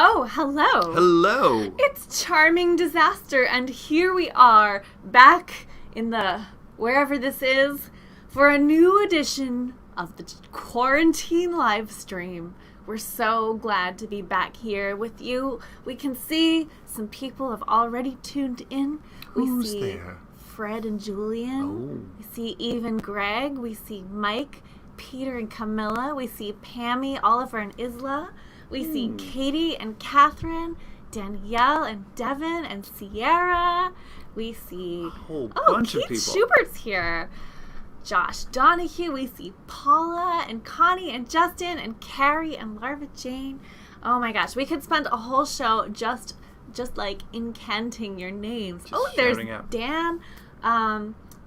Oh, hello. Hello. It's Charming Disaster, and here we are, back in the wherever this is, for a new edition of the quarantine live stream. We're so glad to be back here with you. We can see some people have already tuned in. Who's there? Fred and Julian. Oh. We see Eve and Greg. We see Mike, Peter and Camilla. We see Pammy, Oliver and Isla. We see Katie and Catherine, Danielle and Devin and Sierra. We see a whole bunch of people. Keith Schubert's here. Josh Donahue. We see Paula and Connie and Justin and Carrie and Larva Jane. Oh my gosh, we could spend a whole show just like incanting your names. Just there's out. Dan.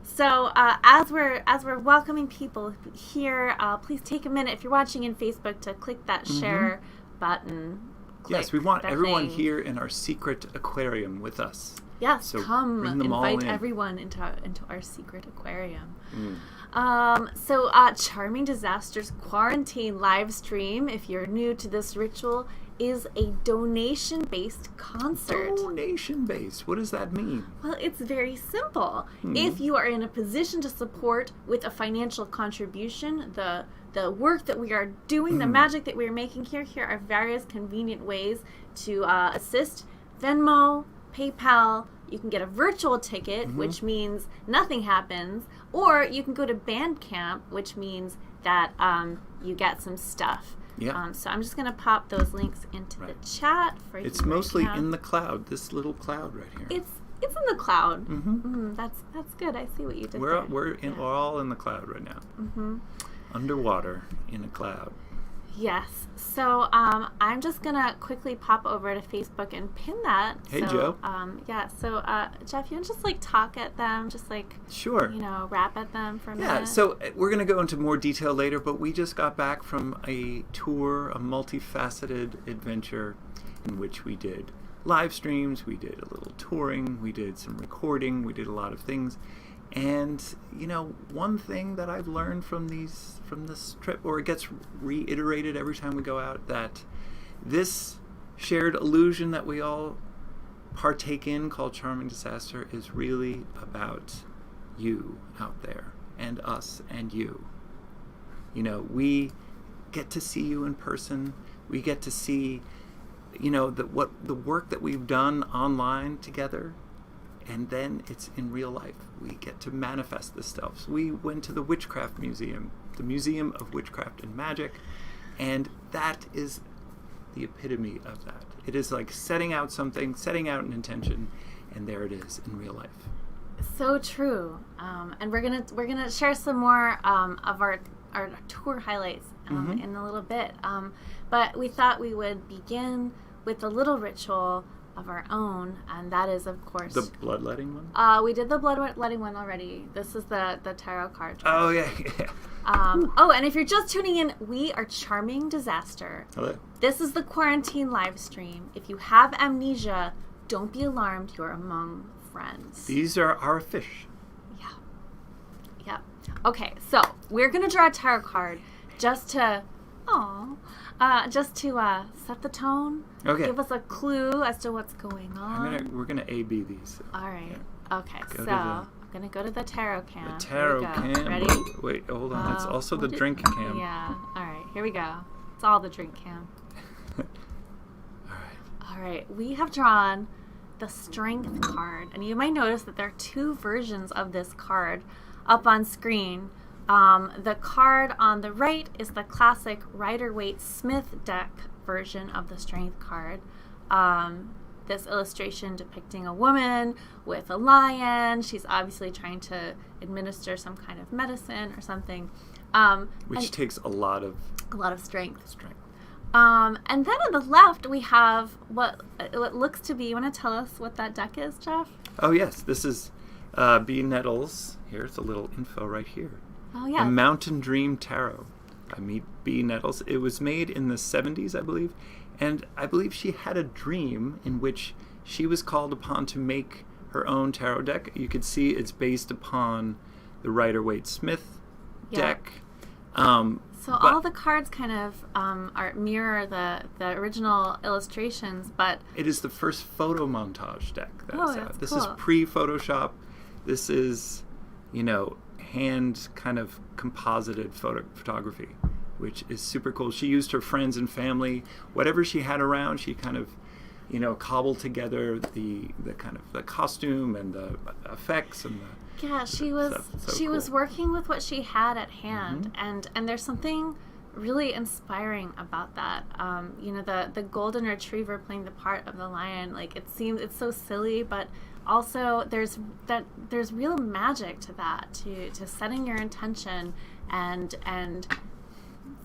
So as we're welcoming people here, please take a minute if you're watching in Facebook to click that share button. Yes, we want everyone here in our secret aquarium with us. Yes, so come invite everyone into our secret aquarium. So Charming Disasters Quarantine live stream, if you're new to this ritual, is a donation-based concert. Donation-based? What does that mean? Well, it's very simple. If you are in a position to support with a financial contribution the work that we are doing, the magic that we are making here are various convenient ways to assist. Venmo, PayPal, you can get a virtual ticket, which means nothing happens, or you can go to Bandcamp, which means that you get some stuff. Yeah. So I'm just going to pop those links into the chat for you. It's mostly in the cloud, this little cloud right here. It's in the cloud. That's good. I see what you did there. We're all in the cloud right now. Underwater in a cloud. Yes. So I'm just going to quickly pop over to Facebook and pin that. Hey, Joe. Yeah. So, Jeff, you want to just, talk at them? Just, sure. Rap at them for a minute? Yeah. So we're going to go into more detail later, but we just got back from a tour, a multifaceted adventure in which we did live streams, we did a little touring, we did some recording, we did a lot of things. And, one thing that I've learned from this trip, or it gets reiterated every time we go out, that this shared illusion that we all partake in called Charming Disaster is really about you out there and us and you. We get to see you in person. We get to see, the work that we've done online together. And then it's in real life. We get to manifest this stuff. So we went to the Witchcraft Museum, the Museum of Witchcraft and Magic, and that is the epitome of that. It is like setting out something, setting out an intention, and there it is in real life. So true. And we're gonna share some more of our tour highlights in a little bit. But we thought we would begin with a little ritual of our own, and that is, of course, the bloodletting one. We did the bloodletting one already. This is the tarot card trick. Oh yeah. And if you're just tuning in, we are Charming Disaster. Hello. This is the quarantine live stream. If you have amnesia, don't be alarmed. You're among friends. These are our fish. Yeah. Okay, so we're gonna draw a tarot card just to set the tone. Okay. Give us a clue as to what's going on. We're gonna A/B these. All right. Yeah. Okay. I'm gonna go to the tarot cam. The tarot cam. Ready? Wait, hold on. It's also the drink cam. Yeah. All right. Here we go. It's all the drink cam. All right. We have drawn the Strength card, and you might notice that there are two versions of this card up on screen. The card on the right is the classic Rider-Waite-Smith deck version of the Strength card. This illustration depicting a woman with a lion. She's obviously trying to administer some kind of medicine or something. Which takes a lot of strength. And then on the left we have what looks to be, you want to tell us what that deck is, Jeff? Oh yes, this is B. Nettles. Here's a little info right here. Oh yeah. A Mountain Dream Tarot by B. Nettles. It was made in the 70s, I believe. And I believe she had a dream in which she was called upon to make her own tarot deck. You could see it's based upon the Rider-Waite-Smith deck. So all the cards kind of mirror the original illustrations, but it is the first photo montage deck that is out. This cool. is pre-Photoshop. This is, hand kind of composited photography, which is super cool. She used her friends and family, whatever she had around. She kind of, cobbled together the kind of the costume and the effects and the. Yeah, she was working with what she had at hand, and there's something really inspiring about that. The golden retriever playing the part of the lion, like it's so silly, but also there's real magic to that, to setting your intention and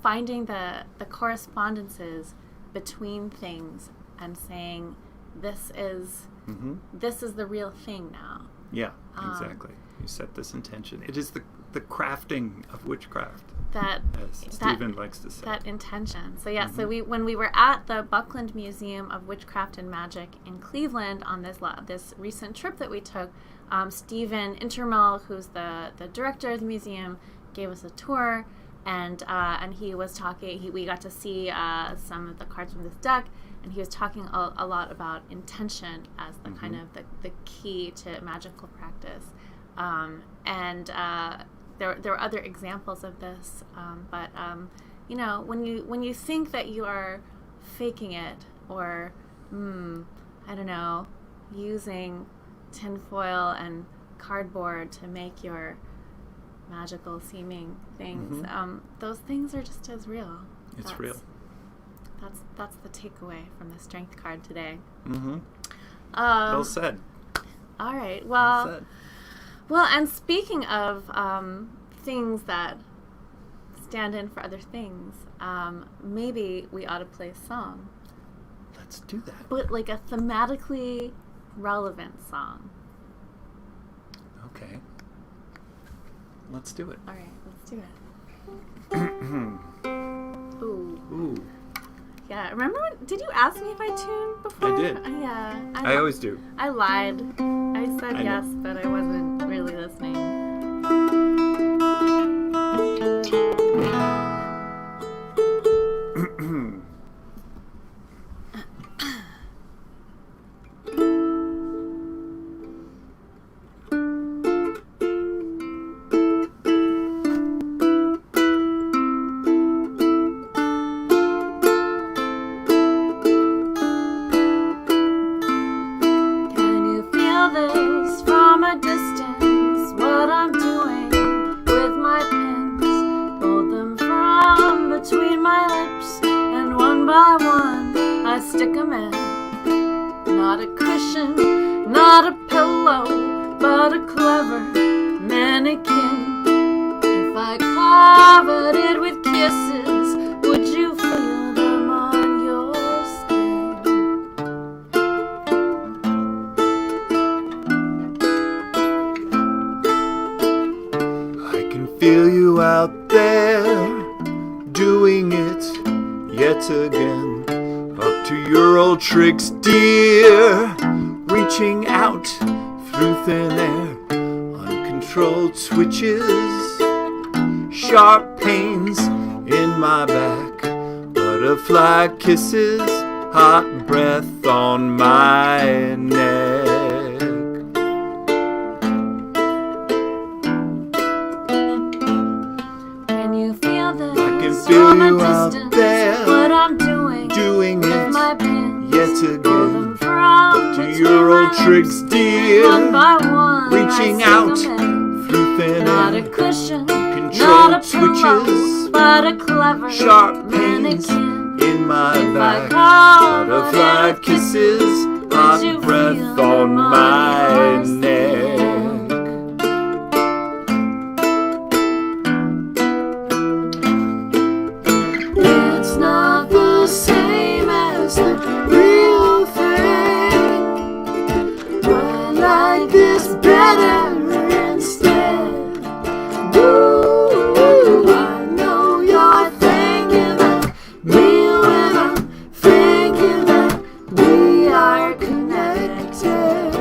finding the correspondences between things and saying this is the real thing now. Yeah, exactly. You set this intention. It is the crafting of witchcraft, as Stephen likes to say. That intention. So yeah, so when we were at the Buckland Museum of Witchcraft and Magic in Cleveland on this recent trip that we took, Stephen Intermel, who's the director of the museum, gave us a tour, and he was talking. We got to see some of the cards from this deck. And he was talking a lot about intention as the kind of the key to magical practice. There were other examples of this. But when you think that you are faking it or, I don't know, using tinfoil and cardboard to make your magical seeming things, those things are just as real. It's real. That's the takeaway from the strength card today. Well said. All right. Well said. Well, and speaking of things that stand in for other things, maybe we ought to play a song. Let's do that. But like a thematically relevant song. Okay. Let's do it. All right. Let's do it. Ooh. Yeah, remember did you ask me if I tuned before? I did. Yeah. I always do. I lied. I said yes, but I wasn't really listening. Stick 'em in. Not a cushion, not a pillow, but a clever mannequin. If I covered it with kisses, would you feel them on your skin? I can feel you out there doing it yet again. Up to your old tricks, dear, reaching out through thin air, uncontrolled switches, sharp pains in my back, butterfly kisses, hot breath on my neck. Can you feel this? I can feel you out there, what I'm doing it my pins, yet again. From to your old tricks, dear, one by one, reaching out through thin not air, a cushion, controlled not a pillow, switches, but a clever sharp pains mannequin. in my If back, I butterfly kisses, hot breath on my neck. It's not the same as the real thing, but I like this better instead. Ooh, I know you're thinking of me when I'm thinking that we are connected.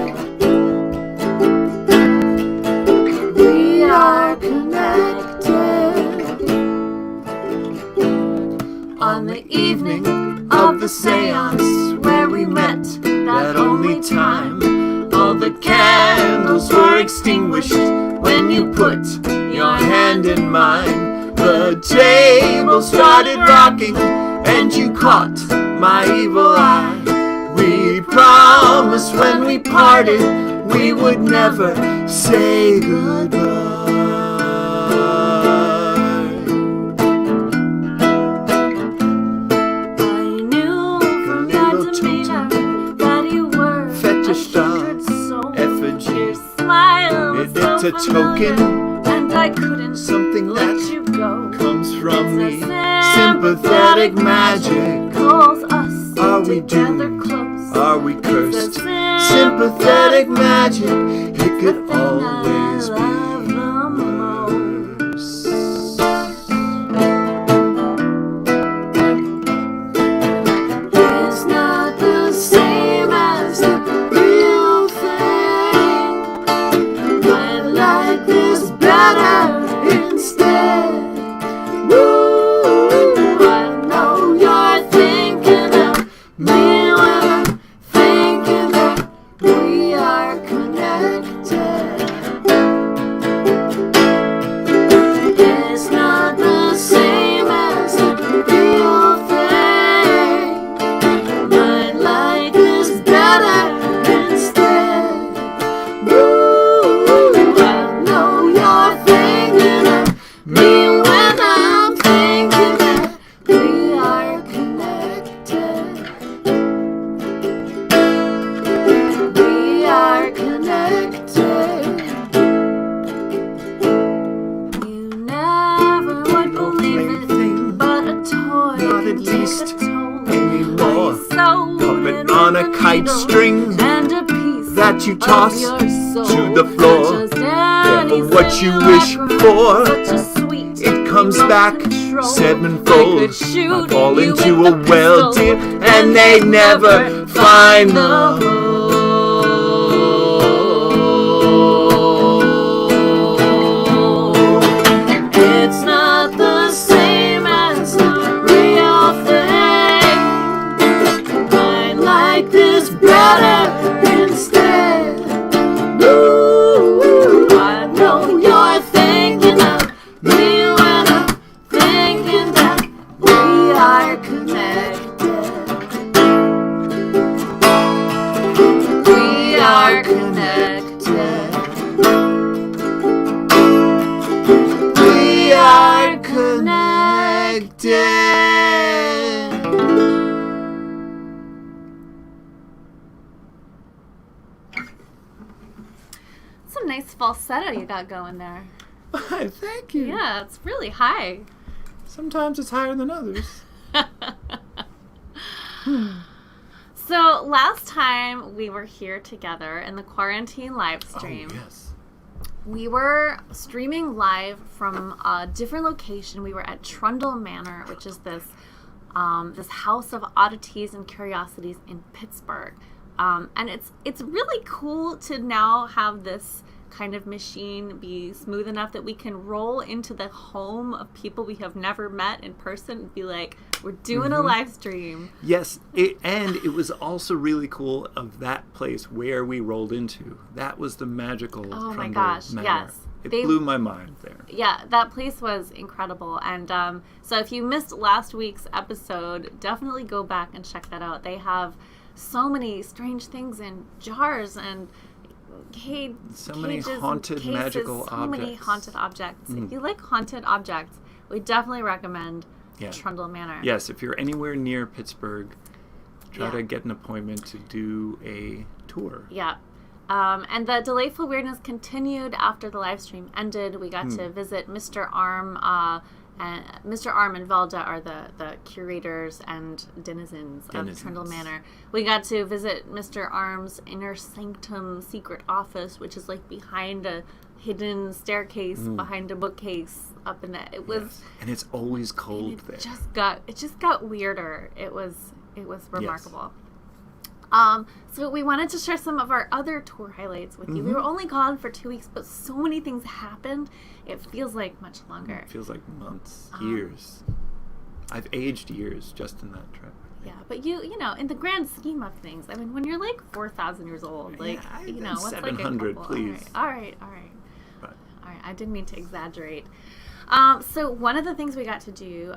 the seance where we met that only time. All the candles were extinguished when you put your hand in mine. The table started rocking and you caught my evil eye. We promised when we parted we would never say goodbye. It's a token, and I couldn't something let that you go. Comes from It's me, a sympathetic magic. Calls us Are we together doomed? close. Are we cursed? Sympathetic magic. It could always be worse. It's not the same as the real thing. I like this better instead. Woo, I know you're thinking of me when I'm thinking that we are connected. It's not the same as the real thing. I like this better instead. Woo, I know you're thinking of me when I'm thinking that we are connected. We are connected. You never would believe it, but a toy Not can at least take a toll. anymore. Sewed Puppet in on a with kite needle string and a piece that you of toss your soul. to the floor. Just anything what you wish like for, such a sweet it comes remote back control. sevenfold. I could shoot I fall you into with a well, pistol, dear, and they never find the hole. It's not the same as the real thing. I like this better instead. Ooh, I know you're thinking of me when I'm thinking that we are connected. We are connected. We are connected. Some nice falsetto you got going there. Thank you. Yeah, it's really high. Sometimes it's higher than others. So last time we were here together in the quarantine live stream, Oh, yes. we were streaming live from a different location. We were at Trundle Manor, which is this house of oddities and curiosities in Pittsburgh. And it's really cool to now have this kind of machine be smooth enough that we can roll into the home of people we have never met in person and be like, we're doing a live stream. Yes, and it was also really cool of that place where we rolled into. That was the magical Oh my Trundle gosh, Manor. yes. It blew my mind there. Yeah, that place was incredible. And so if you missed last week's episode, definitely go back and check that out. They have so many strange things in jars and so many cages haunted and cases, magical so objects. many haunted objects. If you like haunted objects, we definitely recommend Yeah. Trundle Manor. Yes, if you're anywhere near Pittsburgh, try Yeah. to get an appointment to do a tour. Yeah. And the Delightful Weirdness continued after the live stream ended. We got to visit Mr. Arm. And Mr. Arm and Velda are the curators and denizens of Trundle Manor. We got to visit Mr. Arm's inner sanctum secret office, which is like behind a hidden staircase, behind a bookcase up in it. It was, Yes. And it's always cold there. it just got weirder. It was remarkable. So we wanted to share some of our other tour highlights with you. We were only gone for 2 weeks, but so many things happened. It feels like much longer. It feels like months, years. I've aged years just in that trip. Yeah, but you know, in the grand scheme of things, I mean, when you're like 4,000 years old, like, you know, what's 700, like a couple? please. All right. But All right, I didn't mean to exaggerate. So one of the things we got to do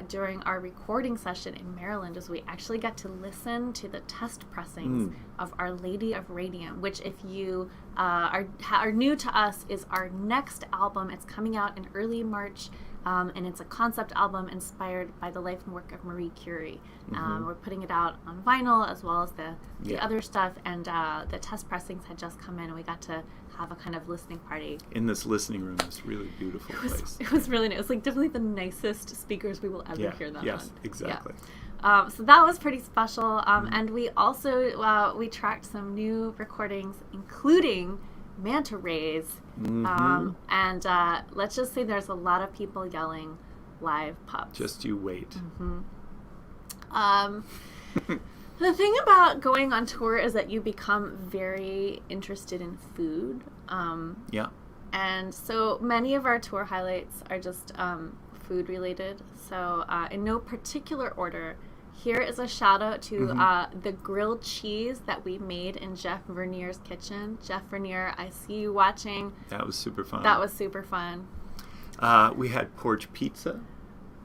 during our recording session in Maryland is we actually got to listen to the test pressings of Our Lady of Radium, which, if you are new to us, is our next album. It's coming out in early March, and it's a concept album inspired by the life and work of Marie Curie. We're putting it out on vinyl as well as the other stuff, and the test pressings had just come in, and we got to have a kind of listening party in this listening room, this really beautiful place. It was really nice. It was like definitely the nicest speakers we will ever hear them on. Yes, exactly. Yeah. So that was pretty special. And we also we tracked some new recordings, including manta rays. And let's just say there's a lot of people yelling live pups. Just you wait. The thing about going on tour is that you become very interested in food. And so many of our tour highlights are just food related. So in no particular order, here is a shout out to the grilled cheese that we made in Jeff Vernier's kitchen. Jeff Vernier, I see you watching. That was super fun. We had porch pizza.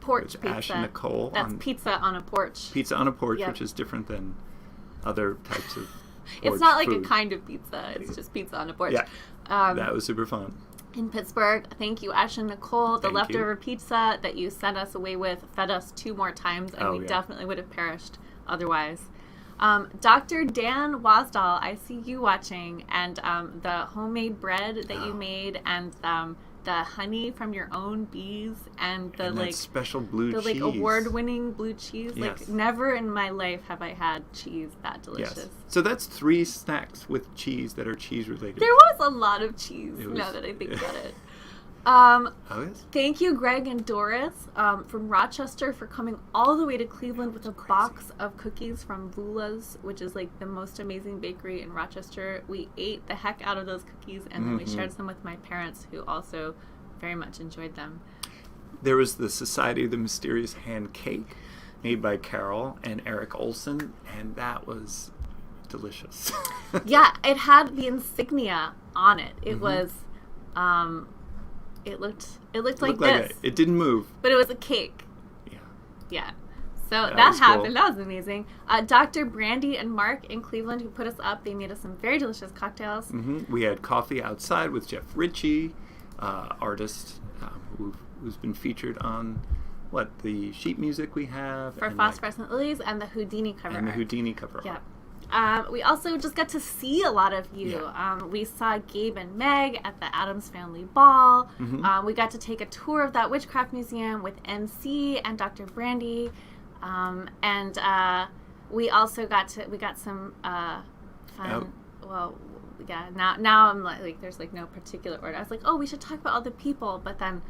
Porch pizza. Ash and Nicole. That's pizza on a porch. Pizza on a porch, which is different than other types of porch It's not like food. a kind of pizza. It's just pizza on a porch. Yeah, that was super fun. In Pittsburgh, thank you, Ash and Nicole. The leftover pizza that you sent us away with fed us 2 more times, and we definitely would have perished otherwise. Dr. Dan Wasdal, I see you watching, and the homemade bread that you made, and the honey from your own bees, and the and like special blue cheese, like award-winning blue cheese. Yes. Like never in my life have I had cheese that delicious. Yes. So that's 3 snacks with cheese that are cheese related. There was a lot of cheese. Now that I think about it. Thank you, Greg and Doris from Rochester, for coming all the way to Cleveland with a box of cookies from Vula's, which is like the most amazing bakery in Rochester. We ate the heck out of those cookies, and then we shared some with my parents, who also very much enjoyed them. There was the Society of the Mysterious Hand Cake made by Carol and Eric Olson, and that was delicious. Yeah, it had the insignia on it. It was It looked like this. It didn't move. But it was a cake. Yeah. Yeah. So that happened. Cool. That was amazing. Dr. Brandy and Mark in Cleveland, who put us up, they made us some very delicious cocktails. We had coffee outside with Jeff Ritchie, artist who's been featured on the sheet music we have. For Phosphorescent Lilies and the Houdini cover art. The Houdini cover art. We also just got to see a lot of you. Yeah. We saw Gabe and Meg at the Addams Family Ball. We got to take a tour of that Witchcraft Museum with MC and Dr. Brandy. And we also got some fun. Well, yeah. Now I'm like there's like no particular order. I was like, oh, we should talk about all the people, but then,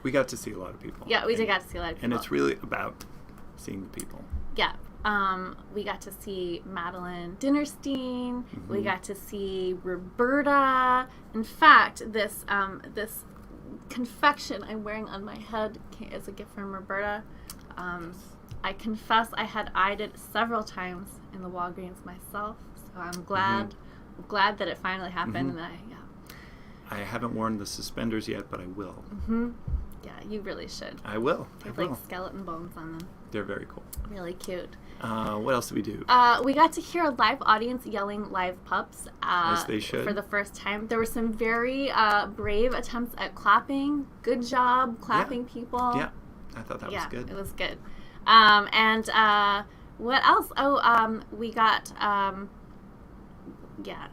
we got to see a lot of people. Yeah, we did get to see a lot of people, and it's really about seeing the people. Yeah. We got to see Madeline Dinnerstein. We got to see Roberta. In fact, this confection I'm wearing on my head is a gift from Roberta. I confess I had eyed it several times in the Walgreens myself, so I'm glad that it finally happened. And I haven't worn the suspenders yet, but I will. Yeah, you really should. I will. They have like skeleton bones on them. They're very cool. Really cute. What else did we do? We got to hear a live audience yelling live pups. As they should. For the first time. There were some very brave attempts at clapping. Good job clapping people. Yeah, I thought that was good. It was good. And what else? Oh, we got,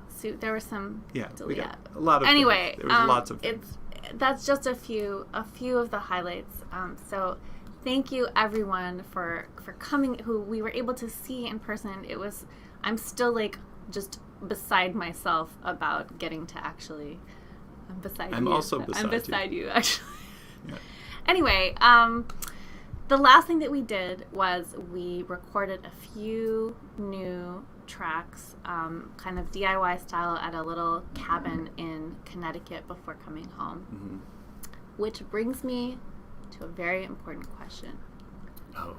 so there were some. Yeah, we got a lot of Anyway, things. There was lots of things. That's just a few of the highlights. So thank you everyone for coming, who we were able to see in person. I'm still like just beside myself about getting to actually. I'm beside you actually. Yeah. Anyway, the last thing that we did was we recorded a few new tracks, kind of DIY style, at a little cabin in Connecticut before coming home. Which brings me to a very important question. Oh?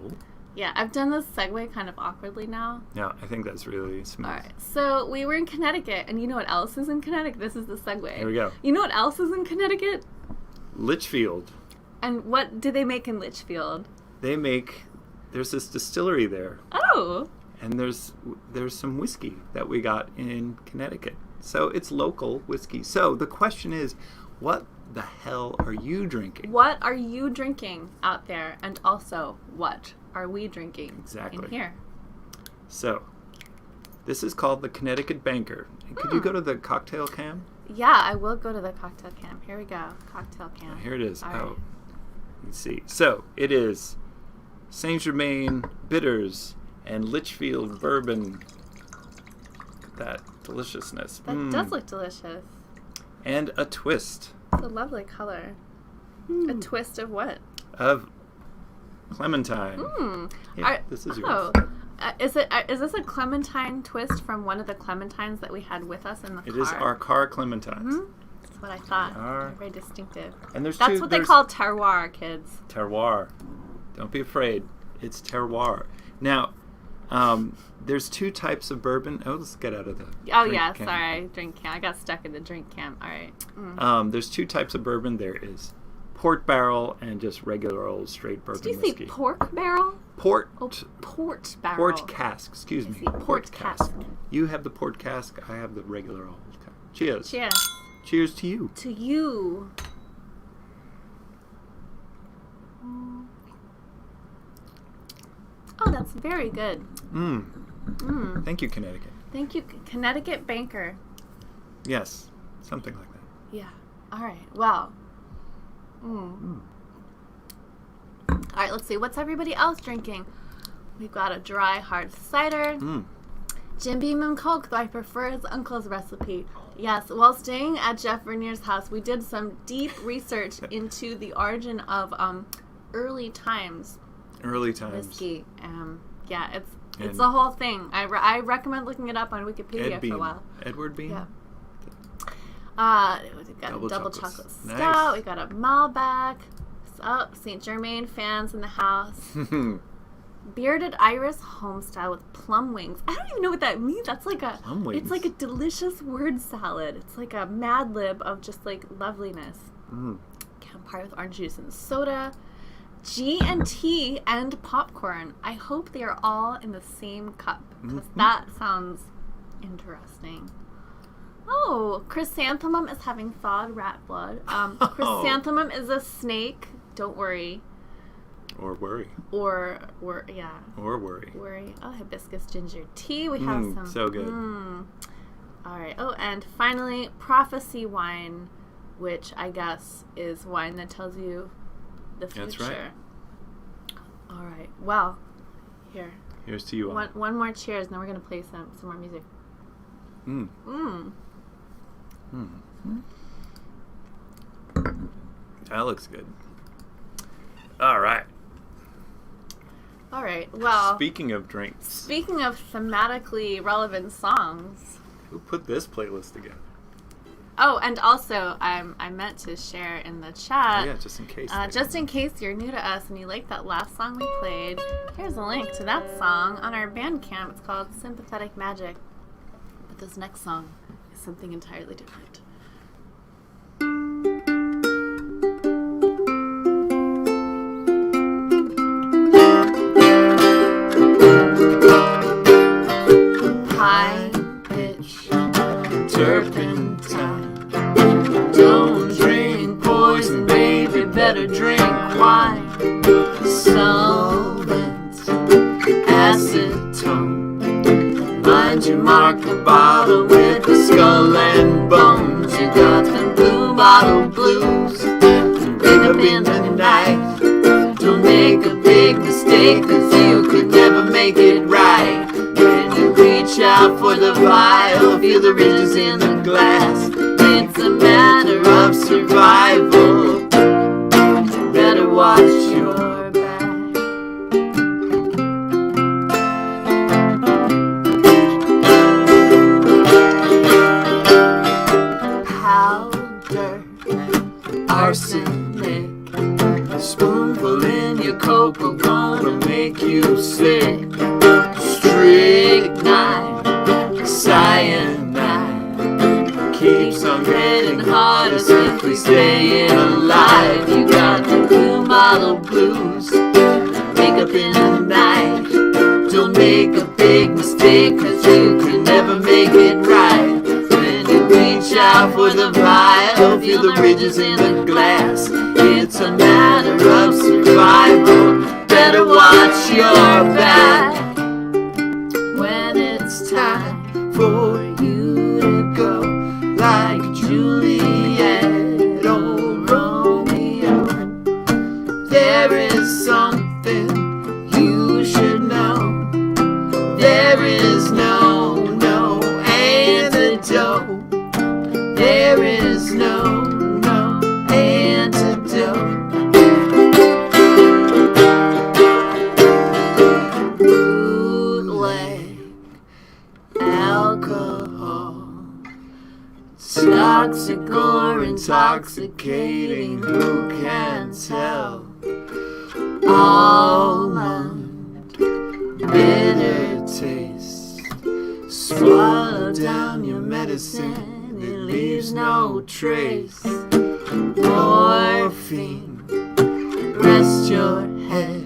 Yeah, I've done this segue kind of awkwardly now. Yeah, I think that's really smooth. All right, so we were in Connecticut, and you know what else is in Connecticut? This is the segue. Here we go. You know what else is in Connecticut? Litchfield. And what do they make in Litchfield? There's this distillery there. Oh. And there's some whiskey that we got in Connecticut. So it's local whiskey. So the question is, what the hell are you drinking? What are you drinking out there? And also, what are we drinking exactly in here? So, this is called the Connecticut Banker. Could you go to the cocktail cam? Yeah, I will go to the cocktail cam. Here we go. Cocktail cam. Here it is. All Oh, right. you can see. So, it is Saint Germain bitters and Litchfield bourbon. Look at that deliciousness. That does look delicious. And a twist. It's a lovely color. A twist of what? Of clementine. Here, this is yours. Is this a clementine twist from one of the clementines that we had with us in the car? It is our car clementines. That's what I thought. They are. Very distinctive. And That's what they call terroir, kids. Terroir. Don't be afraid. It's terroir. Now, there's two types of bourbon. Oh, let's get out of the drink yeah, can. sorry, drink can. I got stuck in the drink can. All right. There's two types of bourbon. There is port barrel and just regular old straight bourbon Did you whiskey. say pork barrel? Port. Oh, port barrel. Port cask. Excuse me. see, port cask. You have the port cask. I have the regular old cask. Cheers. Cheers. Cheers to you. To you. Oh, that's very good. Thank you, Connecticut. Thank you, Connecticut Banker. Yes, something like that. Yeah. All right. Well. All right. Let's see. What's everybody else drinking? We've got a dry hard cider. Jim Beam and Coke, though I prefer his uncle's recipe. Yes. While staying at Jeff Vernier's house, we did some deep research into the origin of early times. Early times. Whiskey. Yeah, it's a whole thing. I recommend looking it up on Wikipedia for a while. Edward Beam? Yeah. We got Double a double chocolates. chocolate Nice. stout. We got a Malbec. St. Germain fans in the house. Bearded Iris homestyle with plum wings. I don't even know what that means. That's like a Plum wings. It's like a delicious word salad. It's like a Mad Lib of just like loveliness. Campfire with orange juice and soda. G&T and popcorn. I hope they are all in the same cup because that sounds interesting. Oh, chrysanthemum is having thawed rat blood. Chrysanthemum is a snake. Don't worry. Or worry. Or worry. Worry. Oh, hibiscus ginger tea. We have some. So good. All right. Oh, and finally, prophecy wine, which I guess is wine that tells you the future. That's right. All right. Well, here. Here's to you all. One more cheers, and then we're gonna play some more music. That looks good. All right. All right. Well, Speaking of drinks, speaking of thematically relevant songs. who put this playlist together? Oh, and also, I meant to share in the chat. Oh, yeah, just in case. Just in case you're new to us and you like that last song we played, here's a link to that song on our Bandcamp. It's called Sympathetic Magic. But this next song is something entirely different. High pitch turpentine. Don't drink poison, baby, better drink wine. Solvent, acetone. Mind you mark the bottle with the skull and bones. You got the blue bottle blues. Pick up in the night. Don't make a big mistake, 'cause you could never make it right. When you reach out for the vial, feel the ridges in the glass. It's a matter of survival. Better watch your back. Powder, arsenic, Spoonful in your coke will gonna make you sick. Strychnine, cyanide, keeps on getting harder, simply staying alive. You got the blue model blues, wake up in the night. Don't make a big mistake, cause you can never make it right. When you reach out for the vial, feel the ridges in the glass. It's a matter of survival, better watch your back. When it's time for you to go, like Juliet or Romeo, there is something you should know. There is no antidote. There is no antidote. Bootleg alcohol, toxic or intoxicating, who can tell? Almond, bitter taste, swallow down your medicine, it leaves no trace. Morphine, rest your head.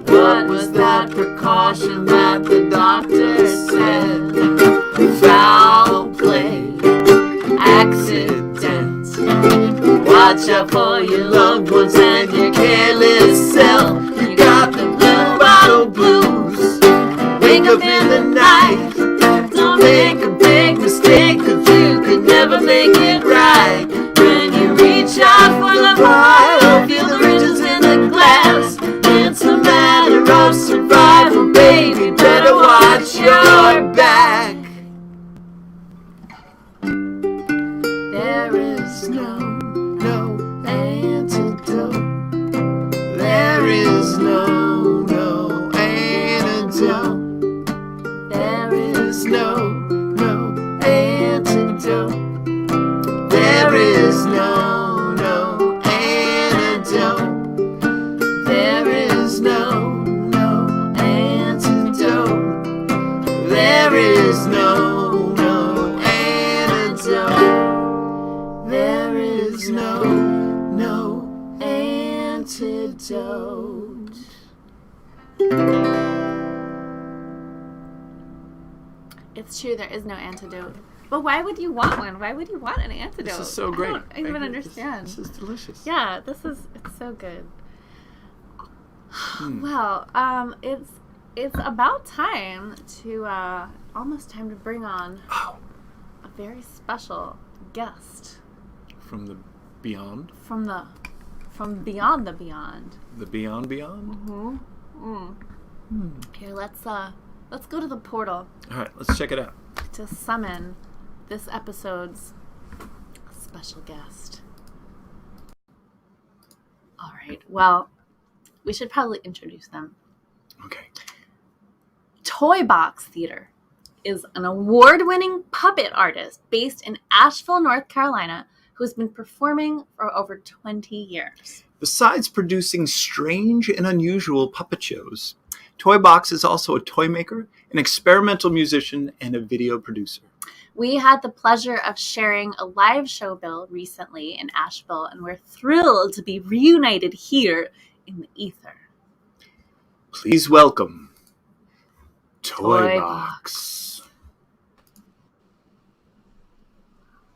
What was that precaution that the doctor said? Foul play, accident. Watch out for your loved ones and your careless self. You got the blue bottle blues, wake up in the night. Don't make a big mistake, cause you could never make it right. When you reach out for the vial, feel the ridges in the glass. It's a matter of survival, baby, better watch your back. There is no antidote. There is no antidote. There is no antidote. There is no antidote. There is no antidote. There is no antidote. There is no antidote. It's true, there is no antidote. But why would you want one? Why would you want an antidote? This is so great. I don't even understand. This is delicious. Yeah, it's so good. Well, it's about time to almost time to bring on a very special guest From the beyond. from beyond the beyond. The beyond. Here, let's go to the portal All right, let's check it out. to summon this episode's special guest. All right. Well, we should probably introduce them. Okay. TOYBOX Theatre is an award-winning puppet artist based in Asheville, North Carolina, who's been performing for over 20 years. Besides producing strange and unusual puppet shows, TOYBOX is also a toy maker, an experimental musician, and a video producer. We had the pleasure of sharing a live show bill recently in Asheville, and we're thrilled to be reunited here in the ether. Please welcome TOYBOX.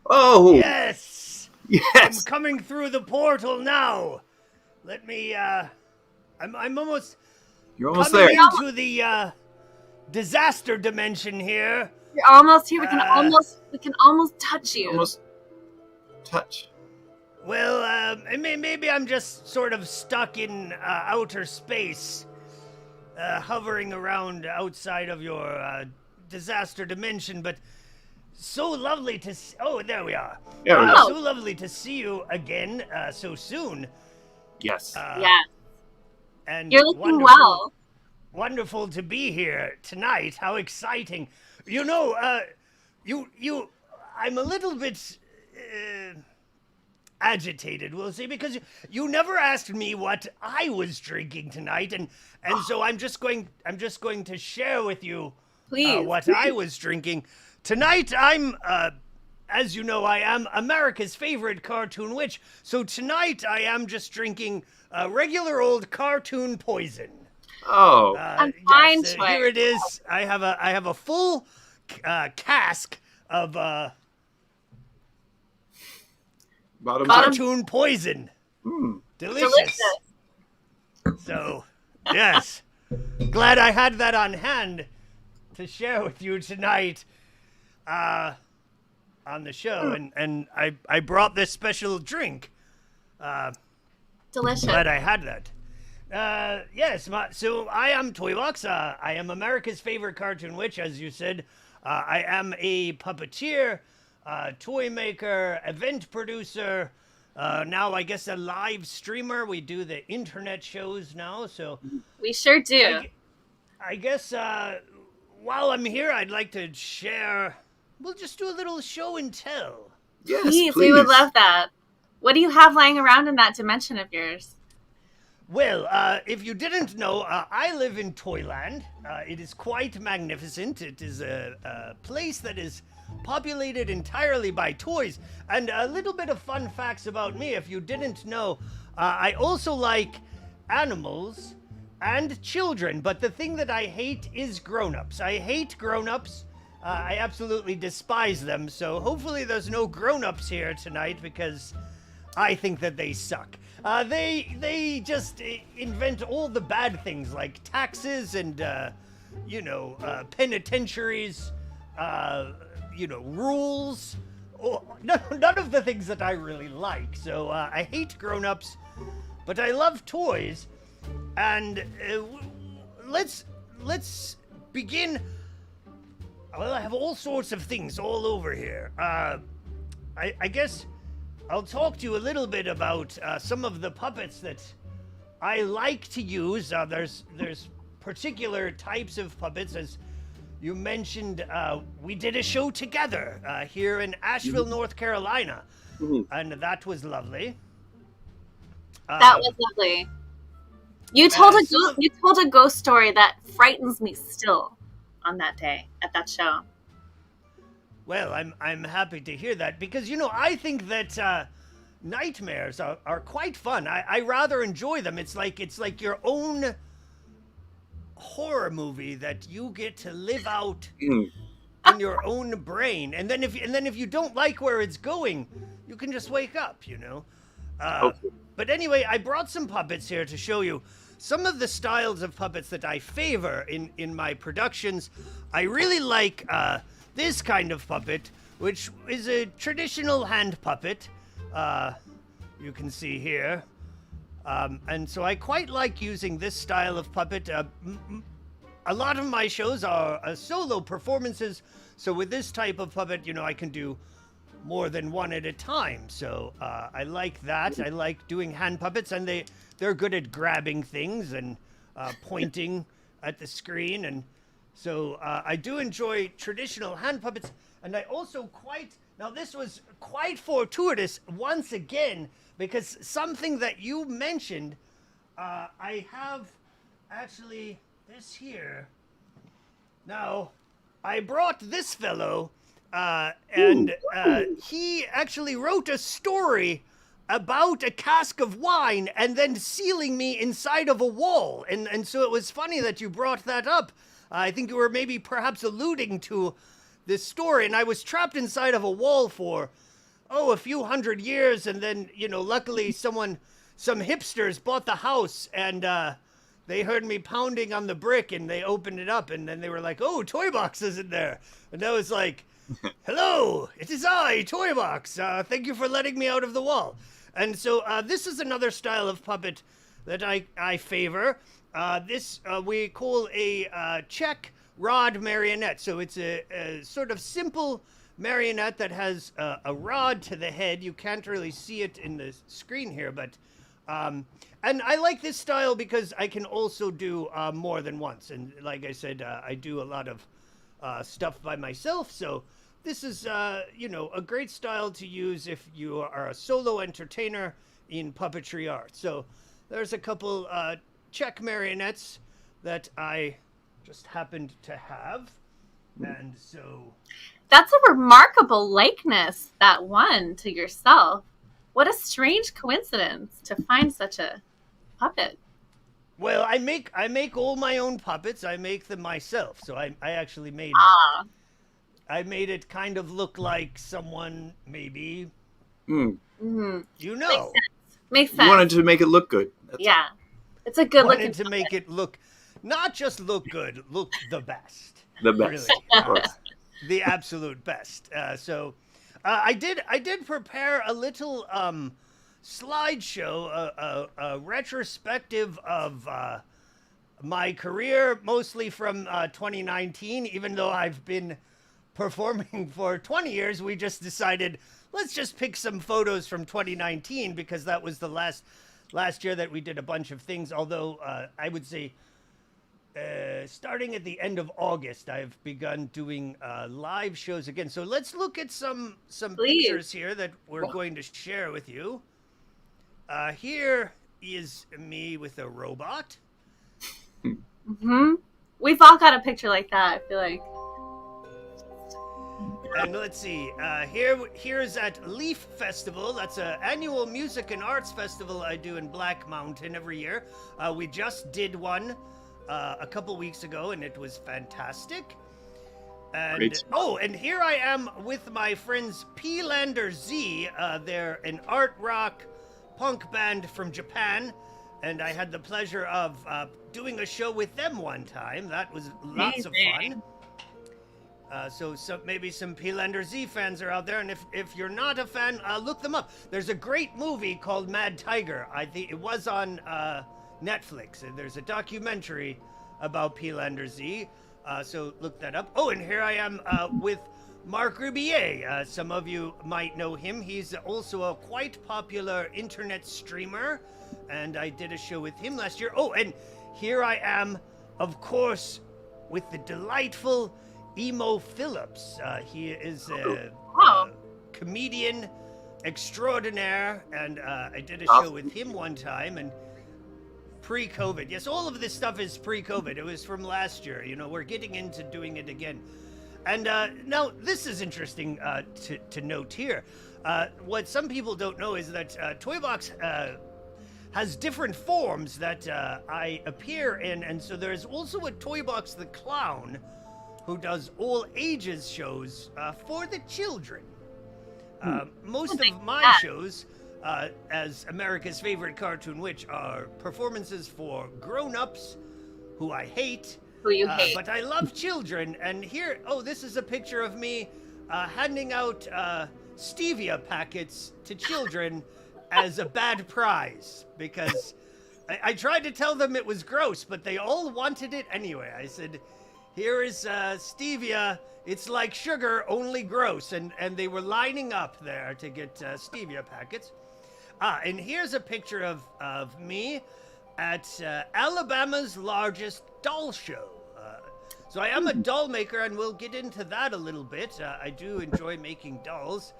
Oh, Yes! I'm yes. coming through the portal now. Let me, I'm almost You're almost coming there. into the, disaster dimension here. You're almost here. We can almost touch you. Almost touch. Well, maybe I'm just sort of stuck in, outer space, hovering around outside of your, disaster dimension, but so lovely to see. Oh, there we are. There we go. So lovely to see you again, so soon. Yes. Yeah. And You're looking wonderful. well. Wonderful to be here tonight. How exciting. You know, I'm a little bit agitated, we'll say, because you never asked me what I was drinking tonight, and so I'm just going to share with you Please. what I was drinking tonight. I'm as you know, I am America's favorite cartoon witch. So tonight I am just drinking regular old cartoon poison. Oh, I'm fine, Yes, here it is. I have a full cask of bottom. cartoon poison. Delicious. Delicious. So, yes. Glad I had that on hand to share with you tonight on the show. And I brought this special drink. Delicious. Glad I had that. Yes, so I am TOYBOX. I am America's favorite cartoon witch, as you said. I am a puppeteer, toy maker, event producer, now I guess a live streamer. We do the internet shows now, so... We sure do. I guess while I'm here, I'd like to share... We'll just do a little show and tell. Yes, Please, we would love that. What do you have lying around in that dimension of yours? Well, if you didn't know, I live in Toyland. It is quite magnificent. It is a place that is populated entirely by toys. And a little bit of fun facts about me, if you didn't know, I also like animals and children. But the thing that I hate is grown-ups. I hate grown-ups. I absolutely despise them. So hopefully there's no grown-ups here tonight, because I think that they suck. They just invent all the bad things like taxes and, penitentiaries, rules. Oh, none of the things that I really like. So I hate grown-ups, but I love toys. And let's begin. Well, I have all sorts of things all over here. I guess I'll talk to you a little bit about some of the puppets that I like to use. There's particular types of puppets, as you mentioned. We did a show together here in Asheville, North Carolina, and that was lovely. That was lovely. You told a ghost story that frightens me still on that day at that show. Well, I'm happy to hear that, because I think that nightmares are quite fun. I rather enjoy them. It's like your own horror movie that you get to live out in your own brain. And then if you don't like where it's going, you can just wake up. Okay. But anyway, I brought some puppets here to show you some of the styles of puppets that I favor in my productions. I really like this kind of puppet, which is a traditional hand puppet. You can see here. And so I quite like using this style of puppet. A lot of my shows are solo performances, so with this type of puppet, I can do more than one at a time. So I like that. I like doing hand puppets, and they're good at grabbing things and pointing at the screen. And so I do enjoy traditional hand puppets, and I also now this was quite fortuitous once again, because something that you mentioned, I have actually this here. Now, I brought this fellow, and he actually wrote a story about a cask of wine and then sealing me inside of a wall. And so it was funny that you brought that up. I think you were maybe perhaps alluding to this story, and I was trapped inside of a wall for, a few hundred years, and then, luckily some hipsters bought the house, and they heard me pounding on the brick, and they opened it up, and then they were like, "Oh, TOYBOX is in there." And I was like, "Hello, it is I, TOYBOX. Thank you for letting me out of the wall." And so this is another style of puppet that I favor. This we call a Czech rod marionette. So it's a sort of simple marionette that has a rod to the head. You can't really see it in the screen here, but and I like this style because I can also do more than once. And like I said, I do a lot of stuff by myself, so this is, a great style to use if you are a solo entertainer in puppetry art. So there's a couple Czech marionettes that I just happened to have. And so... That's a remarkable likeness, that one, to yourself. What a strange coincidence to find such a puppet. Well, I make all my own puppets. I make them myself. So I actually made I made it kind of look like someone, maybe. Mm. You know. Makes sense. You wanted to make it look good. Yeah. It's a good looking Wanted to make it look, not just look good, look the best. The best. Really. Of course. The absolute best. So I did prepare a little slideshow, a retrospective of my career, mostly from 2019. Even though I've been performing for 20 years, we just decided, let's just pick some photos from 2019 because that was the last year that we did a bunch of things. Although I would say starting at the end of August, I've begun doing live shows again. So let's look at some pictures here that we're going to share with you. Here is me with a robot. Mm-hmm. We've all got a picture like that, I feel like. And let's see, here's at Leaf Festival. That's an annual music and arts festival I do in Black Mountain every year. We just did one a couple weeks ago, and it was fantastic. And Great. and here I am with my friends P-Lander Z. They're an art rock punk band from Japan, and I had the pleasure of doing a show with them one time. That was lots of fun. So maybe some P-Lander Z fans are out there, and if you're not a fan, look them up. There's a great movie called Mad Tiger. I think it was on Netflix, and there's a documentary about P-Lander Z. So look that up. Oh, and here I am with Marc Rubier. Some of you might know him. He's also a quite popular internet streamer, and I did a show with him last year. Oh, and here I am, of course, with the delightful Emo Phillips. He is a comedian extraordinaire, and I did a show with him one time, and pre-COVID. Yes, all of this stuff is pre-COVID. It was from last year. We're getting into doing it again. And now, this is interesting to note here. What some people don't know is that TOYBOX has different forms that I appear in, and so there's also a TOYBOX the Clown, who does all ages shows for the children. Most of my shows, as America's favorite cartoon witch, are performances for grown-ups who I hate, Who you hate. but I love children. And here, this is a picture of me handing out stevia packets to children as a bad prize, because I tried to tell them it was gross, but they all wanted it anyway. I said, here is stevia. It's like sugar, only gross. And they were lining up there to get stevia packets. And here's a picture of me at Alabama's largest doll show. So I am a doll maker, and we'll get into that a little bit. I do enjoy making dolls.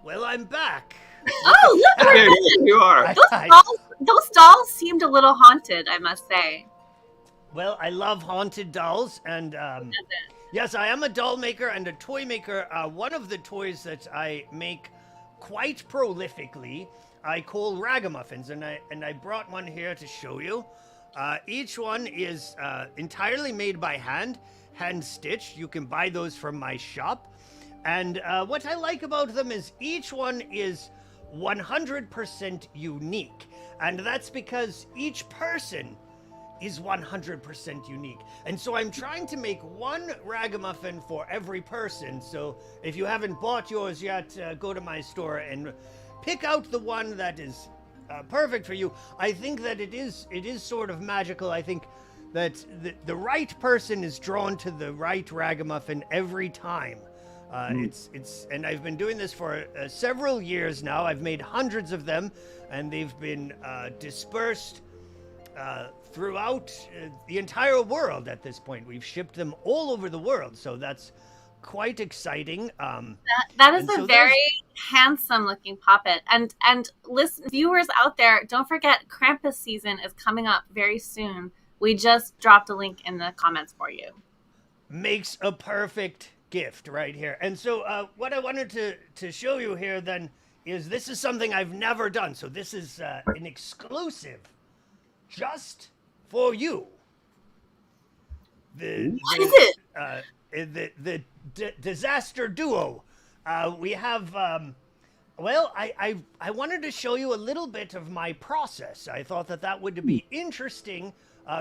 Well, I'm back. Oh, look! There you are. Those dolls seemed a little haunted, I must say. Well, I love haunted dolls, and yes, I am a doll maker and a toy maker. One of the toys that I make quite prolifically, I call ragamuffins, and I brought one here to show you. Each one is entirely made by hand stitched. You can buy those from my shop, and what I like about them is each one is 100% unique, and that's because each person is 100% unique. And so I'm trying to make one ragamuffin for every person. So if you haven't bought yours yet, go to my store and pick out the one that is perfect for you. I think that it is sort of magical. I think that the right person is drawn to the right ragamuffin every time. And I've been doing this for several years now. I've made hundreds of them, and they've been dispersed throughout the entire world at this point. We've shipped them all over the world, so that's quite exciting. That is and a so very handsome looking puppet. And listen, viewers out there, don't forget Krampus season is coming up very soon. We just dropped a link in the comments for you. Makes a perfect gift right here. And so what I wanted to show you here then is this is something I've never done. So this is an exclusive just for you. What is it? The disaster duo. We have, well, I wanted to show you a little bit of my process. I thought that would be interesting,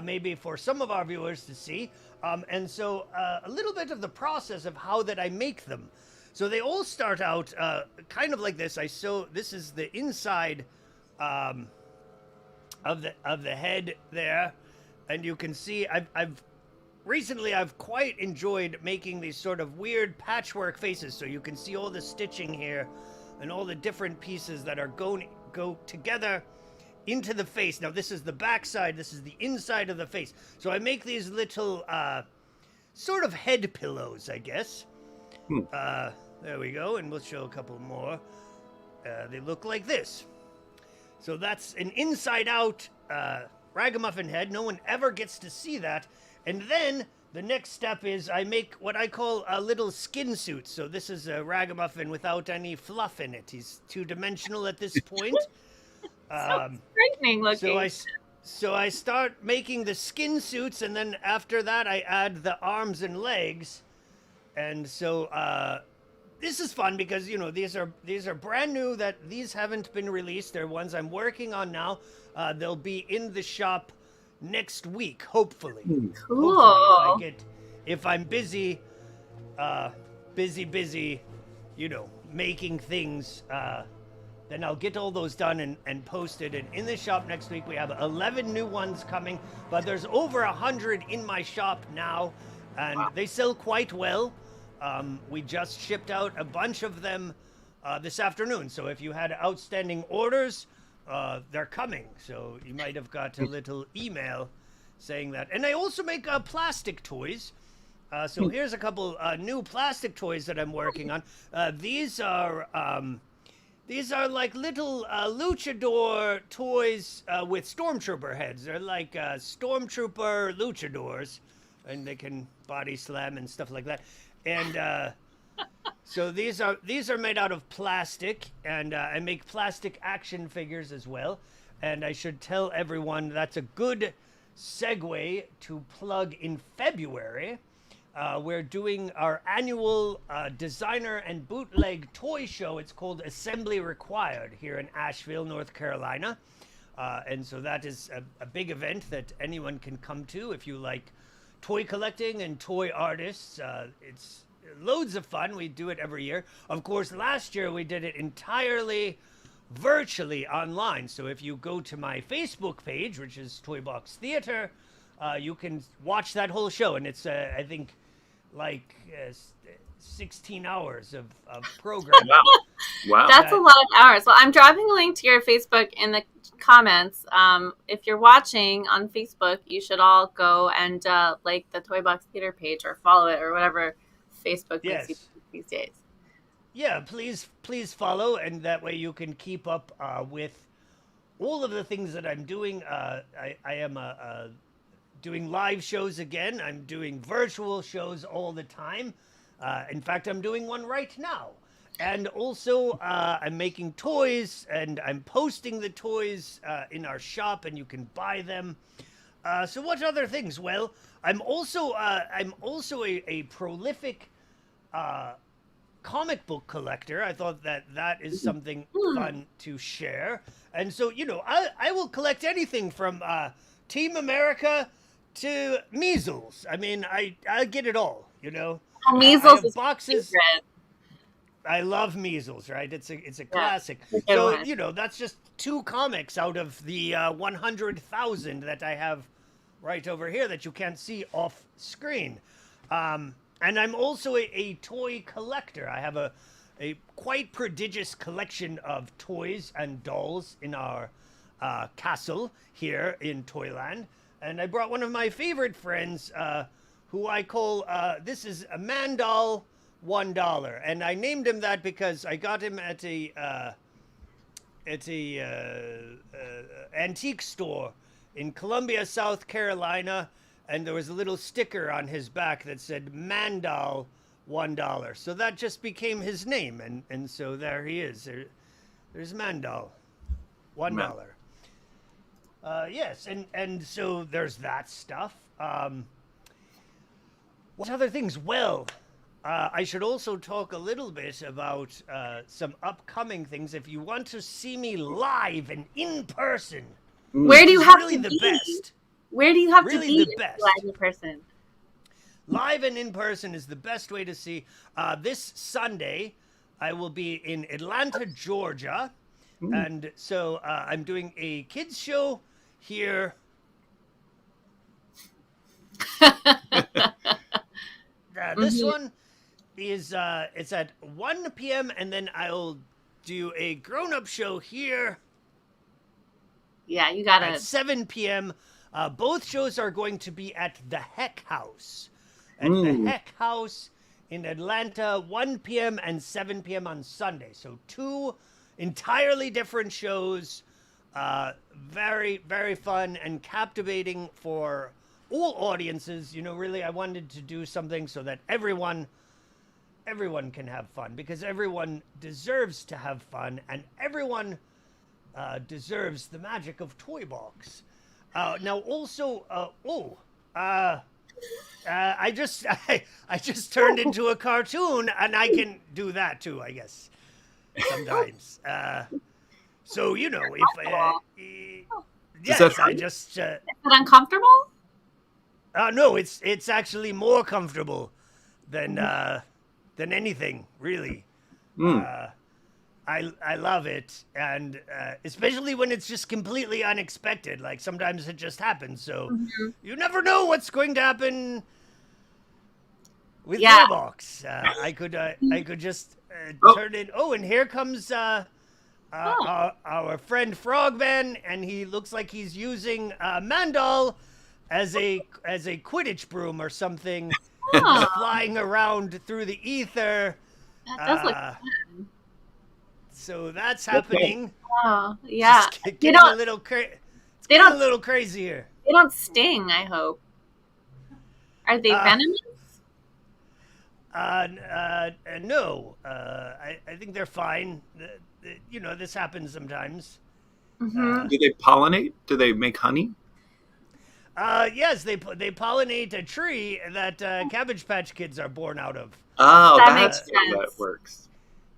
maybe for some of our viewers to see. And so a little bit of the process of how that I make them. So they all start out kind of like this. This is the inside of the head there, and you can see Recently, I've quite enjoyed making these sort of weird patchwork faces, so you can see all the stitching here and all the different pieces that are go together into the face. Now, this is the back side, this is the inside of the face. So I make these little sort of head pillows, I guess. There we go, and we'll show a couple more. They look like this. So that's an inside-out ragamuffin head. No one ever gets to see that. And then the next step is I make what I call a little skin suit. So this is a ragamuffin without any fluff in it. He's two-dimensional at this point. So frightening looking. So I start making the skin suits, and then after that I add the arms and legs. And so this is fun because, you know, these are brand new. These haven't been released. They're ones I'm working on now. They'll be in the shop next week, hopefully. Cool. Hopefully, if I'm busy, you know, making things, then I'll get all those done and posted. And in the shop next week, we have 11 new ones coming, but there's over 100 in my shop now, and they sell quite well. We just shipped out a bunch of them this afternoon. So if you had outstanding orders, they're coming. So you might have got a little email saying that. And I also make plastic toys. So here's a couple new plastic toys that I'm working on. These are like little luchador toys with stormtrooper heads. They're like stormtrooper luchadors, and they can body slam and stuff like that. And so these are made out of plastic, and I make plastic action figures as well. And I should tell everyone that's a good segue to plug in February. We're doing our annual designer and bootleg toy show. It's called Assembly Required here in Asheville, North Carolina. And so that is a big event that anyone can come to if you like toy collecting and toy artists. It's loads of fun. We do it every year. Of course, last year we did it entirely virtually online. So if you go to my Facebook page, which is TOYBOX Theater, you can watch that whole show. And it's, I think, like 16 hours of programming. Wow. That's a lot of hours. Well, I'm dropping a link to your Facebook in the comments. If you're watching on Facebook, you should all go and like the TOYBOX Theater page or follow it or whatever Facebook Yes. makes you these days. Yeah, please follow, and that way you can keep up with all of the things that I'm doing. I am doing live shows again. I'm doing virtual shows all the time. In fact, I'm doing one right now. And also, I'm making toys, and I'm posting the toys in our shop, and you can buy them. So what other things? Well, I'm also a prolific comic book collector. I thought that is something fun to share. And so, you know, I will collect anything from Team America to measles. I mean, I get it all, you know. Measles I is boxes. favorite. I love measles, right? It's a classic. Good So, one. you know, that's just 2 comics out of the 100,000 that I have right over here that you can't see off screen. And I'm also a toy collector. I have a quite prodigious collection of toys and dolls in our castle here in Toyland. And I brought one of my favorite friends, who I call, this is a man doll $1. And I named him that because I got him at a antique store in Columbia, South Carolina, and there was a little sticker on his back that said Mandal $1. So that just became his name, and so there he is. There's Mandal, $1. Yes, and so there's that stuff. What other things? Well, I should also talk a little bit about some upcoming things. If you want to see me live and in person, where do you have really to the be? best. Where do you have Really to be the best. live in person? Live and in person is the best way to see. This Sunday, I will be in Atlanta, Georgia. And so I'm doing a kids show here. This one is it's at 1 p.m. and then I'll do a grown-up show here Yeah, you gotta. at 7 p.m. Both shows are going to be at the Heck House. At the Heck House in Atlanta, 1 p.m. and 7 p.m. on Sunday. So 2 entirely different shows. Very, very fun and captivating for all audiences. You know, really, I wanted to do something so that everyone can have fun, because everyone deserves to have fun, and everyone deserves the magic of TOYBOX. Now, also, I just turned into a cartoon, and I can do that too, I guess, sometimes. So you know, yes, I just. Is it uncomfortable? No, it's actually more comfortable than anything, really. I love it, and especially when it's just completely unexpected. Like sometimes it just happens, so you never know what's going to happen with TOYBOX. I could just turn it. Oh, and here comes our friend Frogman, and he looks like he's using Mandal as a Quidditch broom or something, just flying around through the ether. That does look fun. So that's happening. Oh, yeah. It's getting a little crazy here. They don't sting, I hope. Are they venomous? No. I think they're fine. You know, this happens sometimes. Do they pollinate? Do they make honey? Yes, they pollinate a tree that Cabbage Patch Kids are born out of. Oh, That that's makes how sense. that works.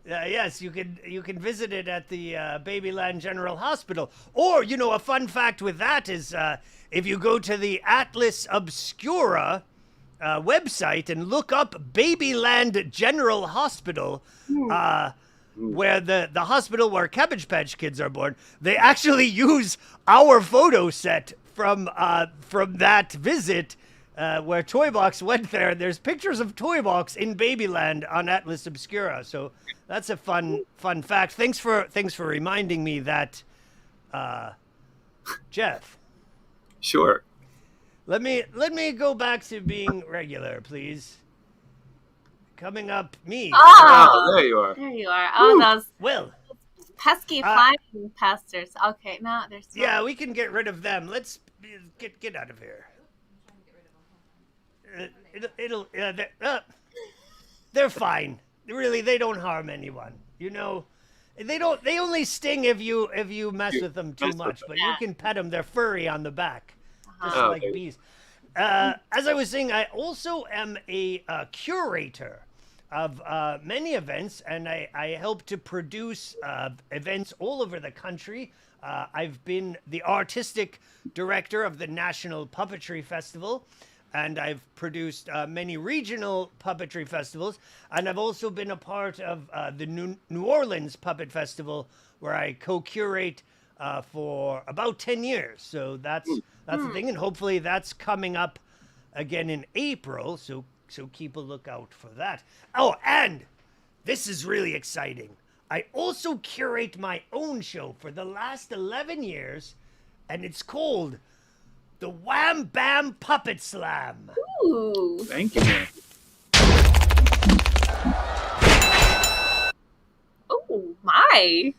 Yes, you can visit it at the Babyland General Hospital. Or, you know, a fun fact with that is if you go to the Atlas Obscura website and look up Babyland General Hospital, where the hospital where Cabbage Patch Kids are born, they actually use our photo set from that visit where TOYBOX went there. There's pictures of TOYBOX in Babyland on Atlas Obscura. So that's a fun fact. Thanks for reminding me that, Jeff. Sure. Let me go back to being regular, please. Coming up, me. Oh, there you are. There you are. Oh, those Well, pesky flying pesters. Okay, no, there's not. yeah, we can get rid of them. Let's get out of here. They're fine. Really, they don't harm anyone. You know, they only sting if you mess with them too much. But you can pet them. They're furry on the back, just like bees. As I was saying, I also am a curator of many events, and I help to produce events all over the country. I've been the artistic director of the National Puppetry Festival, and I've produced many regional puppetry festivals, and I've also been a part of the New Orleans Puppet Festival, where I co-curate for about 10 years. So that's the thing, and hopefully that's coming up again in April, so keep a lookout for that. Oh, and this is really exciting. I also curate my own show for the last 11 years, and it's called the Wham Bam Puppet Slam. Ooh. Thank you, man. Oh, my.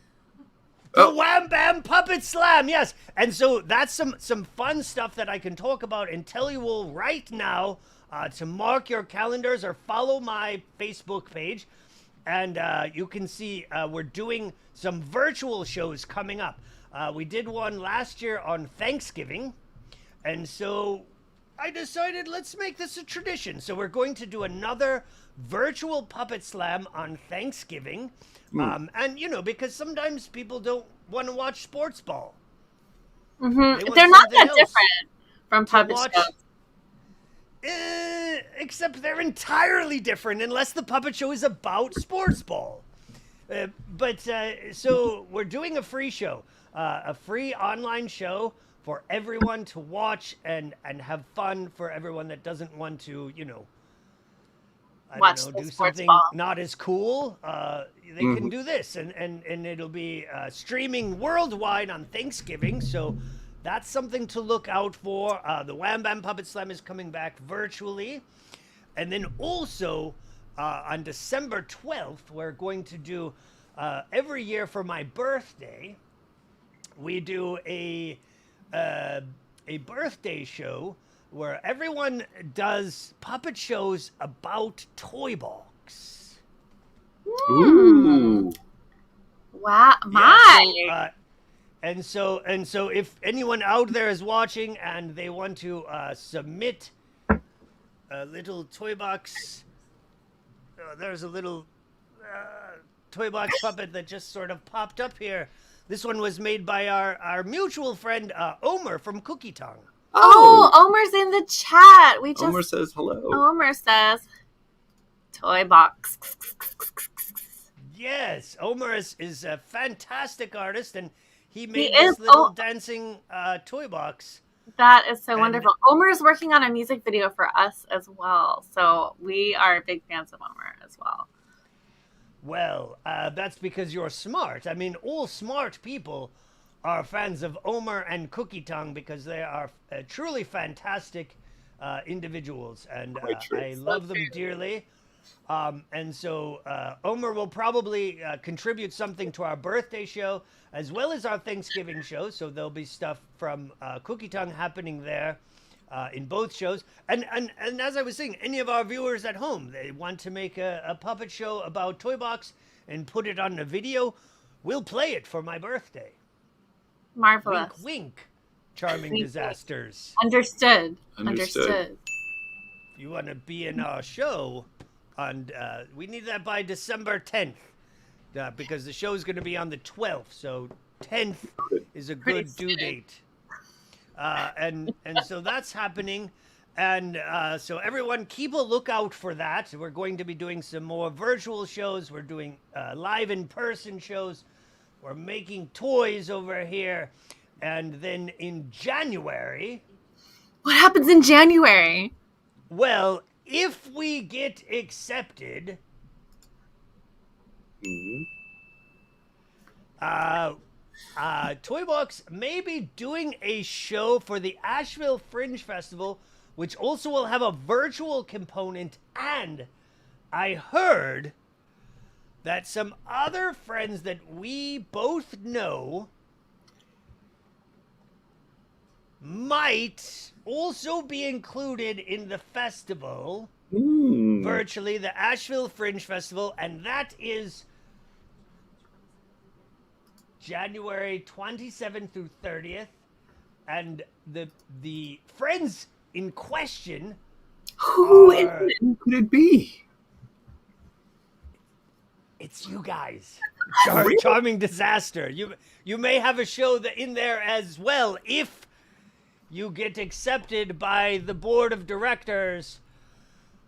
The Wham Bam Puppet Slam, yes. And so that's some fun stuff that I can talk about and tell you all right now to mark your calendars or follow my Facebook page. And you can see we're doing some virtual shows coming up. We did one last year on Thanksgiving. And so I decided let's make this a tradition. So we're going to do another virtual Puppet Slam on Thanksgiving. And, you know, because sometimes people don't want to watch sports ball. Mm-hmm. They're not that different from puppet shows. Except they're entirely different unless the puppet show is about sports ball. So we're doing a free show, a free online show for everyone to watch and have fun for everyone that doesn't want to, you know, do something not as cool. They can do this, and it'll be streaming worldwide on Thanksgiving. So that's something to look out for. The Wham Bam Puppet Slam is coming back virtually, and then also on December 12th, we're going to do every year for my birthday. We do a birthday show where everyone does puppet shows about TOYBOX. Ooh. Wow, my. Yeah, and so if anyone out there is watching and they want to submit a little TOYBOX, there's a little TOYBOX puppet that just sort of popped up here. This one was made by our mutual friend Omer from Cookie Tongue. Oh, Omer's in the chat. Omer says hello. Omer says TOYBOX. Yes, Omer is a fantastic artist, and he made this little dancing TOYBOX. That is so wonderful. Omer's working on a music video for us as well, so we are big fans of Omer as well. Well, that's because you're smart. I mean, all smart people are fans of Omer and Cookie Tongue because they are truly fantastic individuals, and I love them dearly. And so Omer will probably contribute something to our birthday show as well as our Thanksgiving show. So there'll be stuff from Cookie Tongue happening there in both shows. And as I was saying, any of our viewers at home, they want to make a puppet show about TOYBOX and put it on a video, we'll play it for my birthday. Marvelous. Wink, wink, charming disasters. Understood. If you want to be in our show, and we need that by December 10th, because the show is going to be on the 12th, so 10th is a good due date. And so that's happening, and so everyone keep a lookout for that. We're going to be doing some more virtual shows. We're doing live in-person shows. We're making toys over here, and then in January... What happens in January? Well, if we get accepted, TOYBOX may be doing a show for the Asheville Fringe Festival, which also will have a virtual component, and I heard that some other friends that we both know might also be included in the festival, virtually, the Asheville Fringe Festival, and that is January 27th through 30th, and the friends in question Who could it be? It's you guys. Charming Disaster. You may have a show in there as well if you get accepted by the board of directors,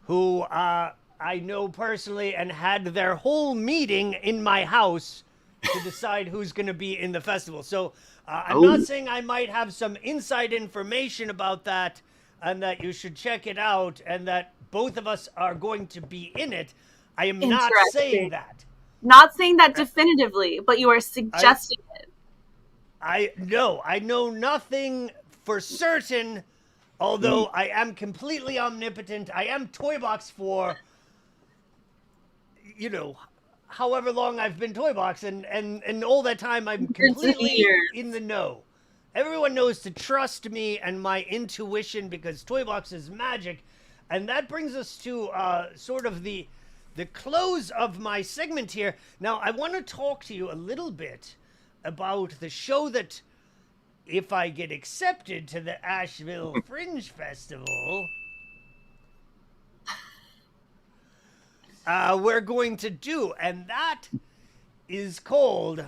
who I know personally and had their whole meeting in my house to decide who's going to be in the festival. So I'm not saying I might have some inside information about that and that you should check it out and that both of us are going to be in it. I am not saying that. Not saying that definitively, but you are suggesting it. I know nothing for certain, although I am completely omnipotent. I am TOYBOX for however long I've been Toybox, and all that time I'm completely years. in the know. Everyone knows to trust me and my intuition because Toybox is magic. And that brings us to sort of the close of my segment here. Now, I want to talk to you a little bit about the show that, if I get accepted to the Asheville Fringe Festival, we're going to do. And that is called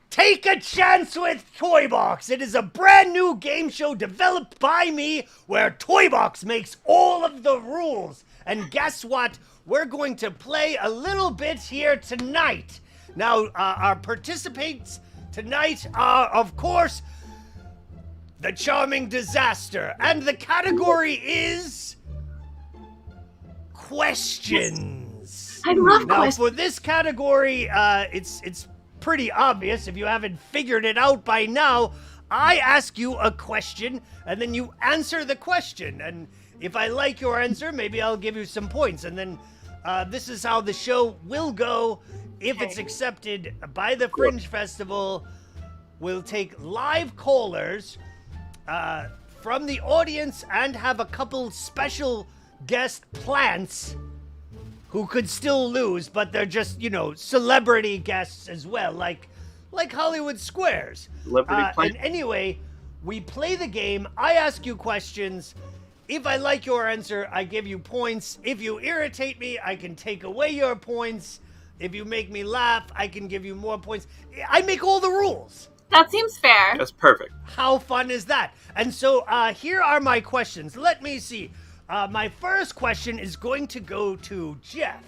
Take a Chance with Toybox. It is a brand new game show developed by me where Toybox makes all of the rules. And guess what? We're going to play a little bit here tonight. Now, our participants tonight are, of course, the Charming Disaster. And the category is questions. I love now, questions. for this category, it's pretty obvious if you haven't figured it out by now. I ask you a question and then you answer the question, and if I like your answer, maybe I'll give you some points, and then this is how the show will go. If it's accepted by the Fringe Festival, we'll take live callers from the audience and have a couple special guest plants who could still lose, but they're just, celebrity guests as well, like Hollywood Squares. And anyway, we play the game. I ask you questions. If I like your answer, I give you points. If you irritate me, I can take away your points. If you make me laugh, I can give you more points. I make all the rules. That seems fair. That's perfect. How fun is that? And so here are my questions. Let me see. My first question is going to go to Jeff.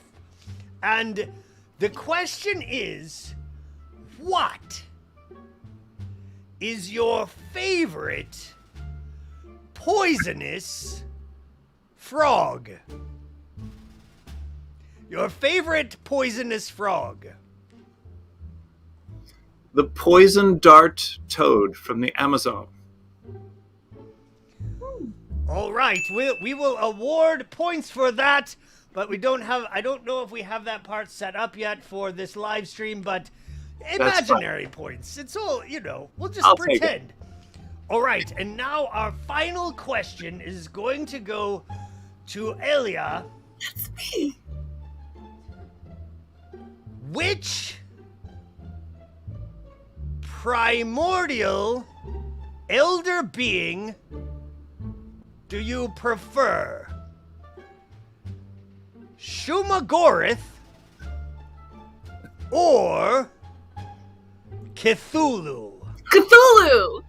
And the question is, what is your favorite poisonous frog? Your favorite poisonous frog? The poison dart toad from the Amazon. All right, we will award points for that, but I don't know if we have that part set up yet for this live stream, but imaginary points. It's all, we'll just pretend. All right, and now our final question is going to go to Elia. That's me. Which primordial elder being do you prefer? Shumagorath or Cthulhu? Cthulhu!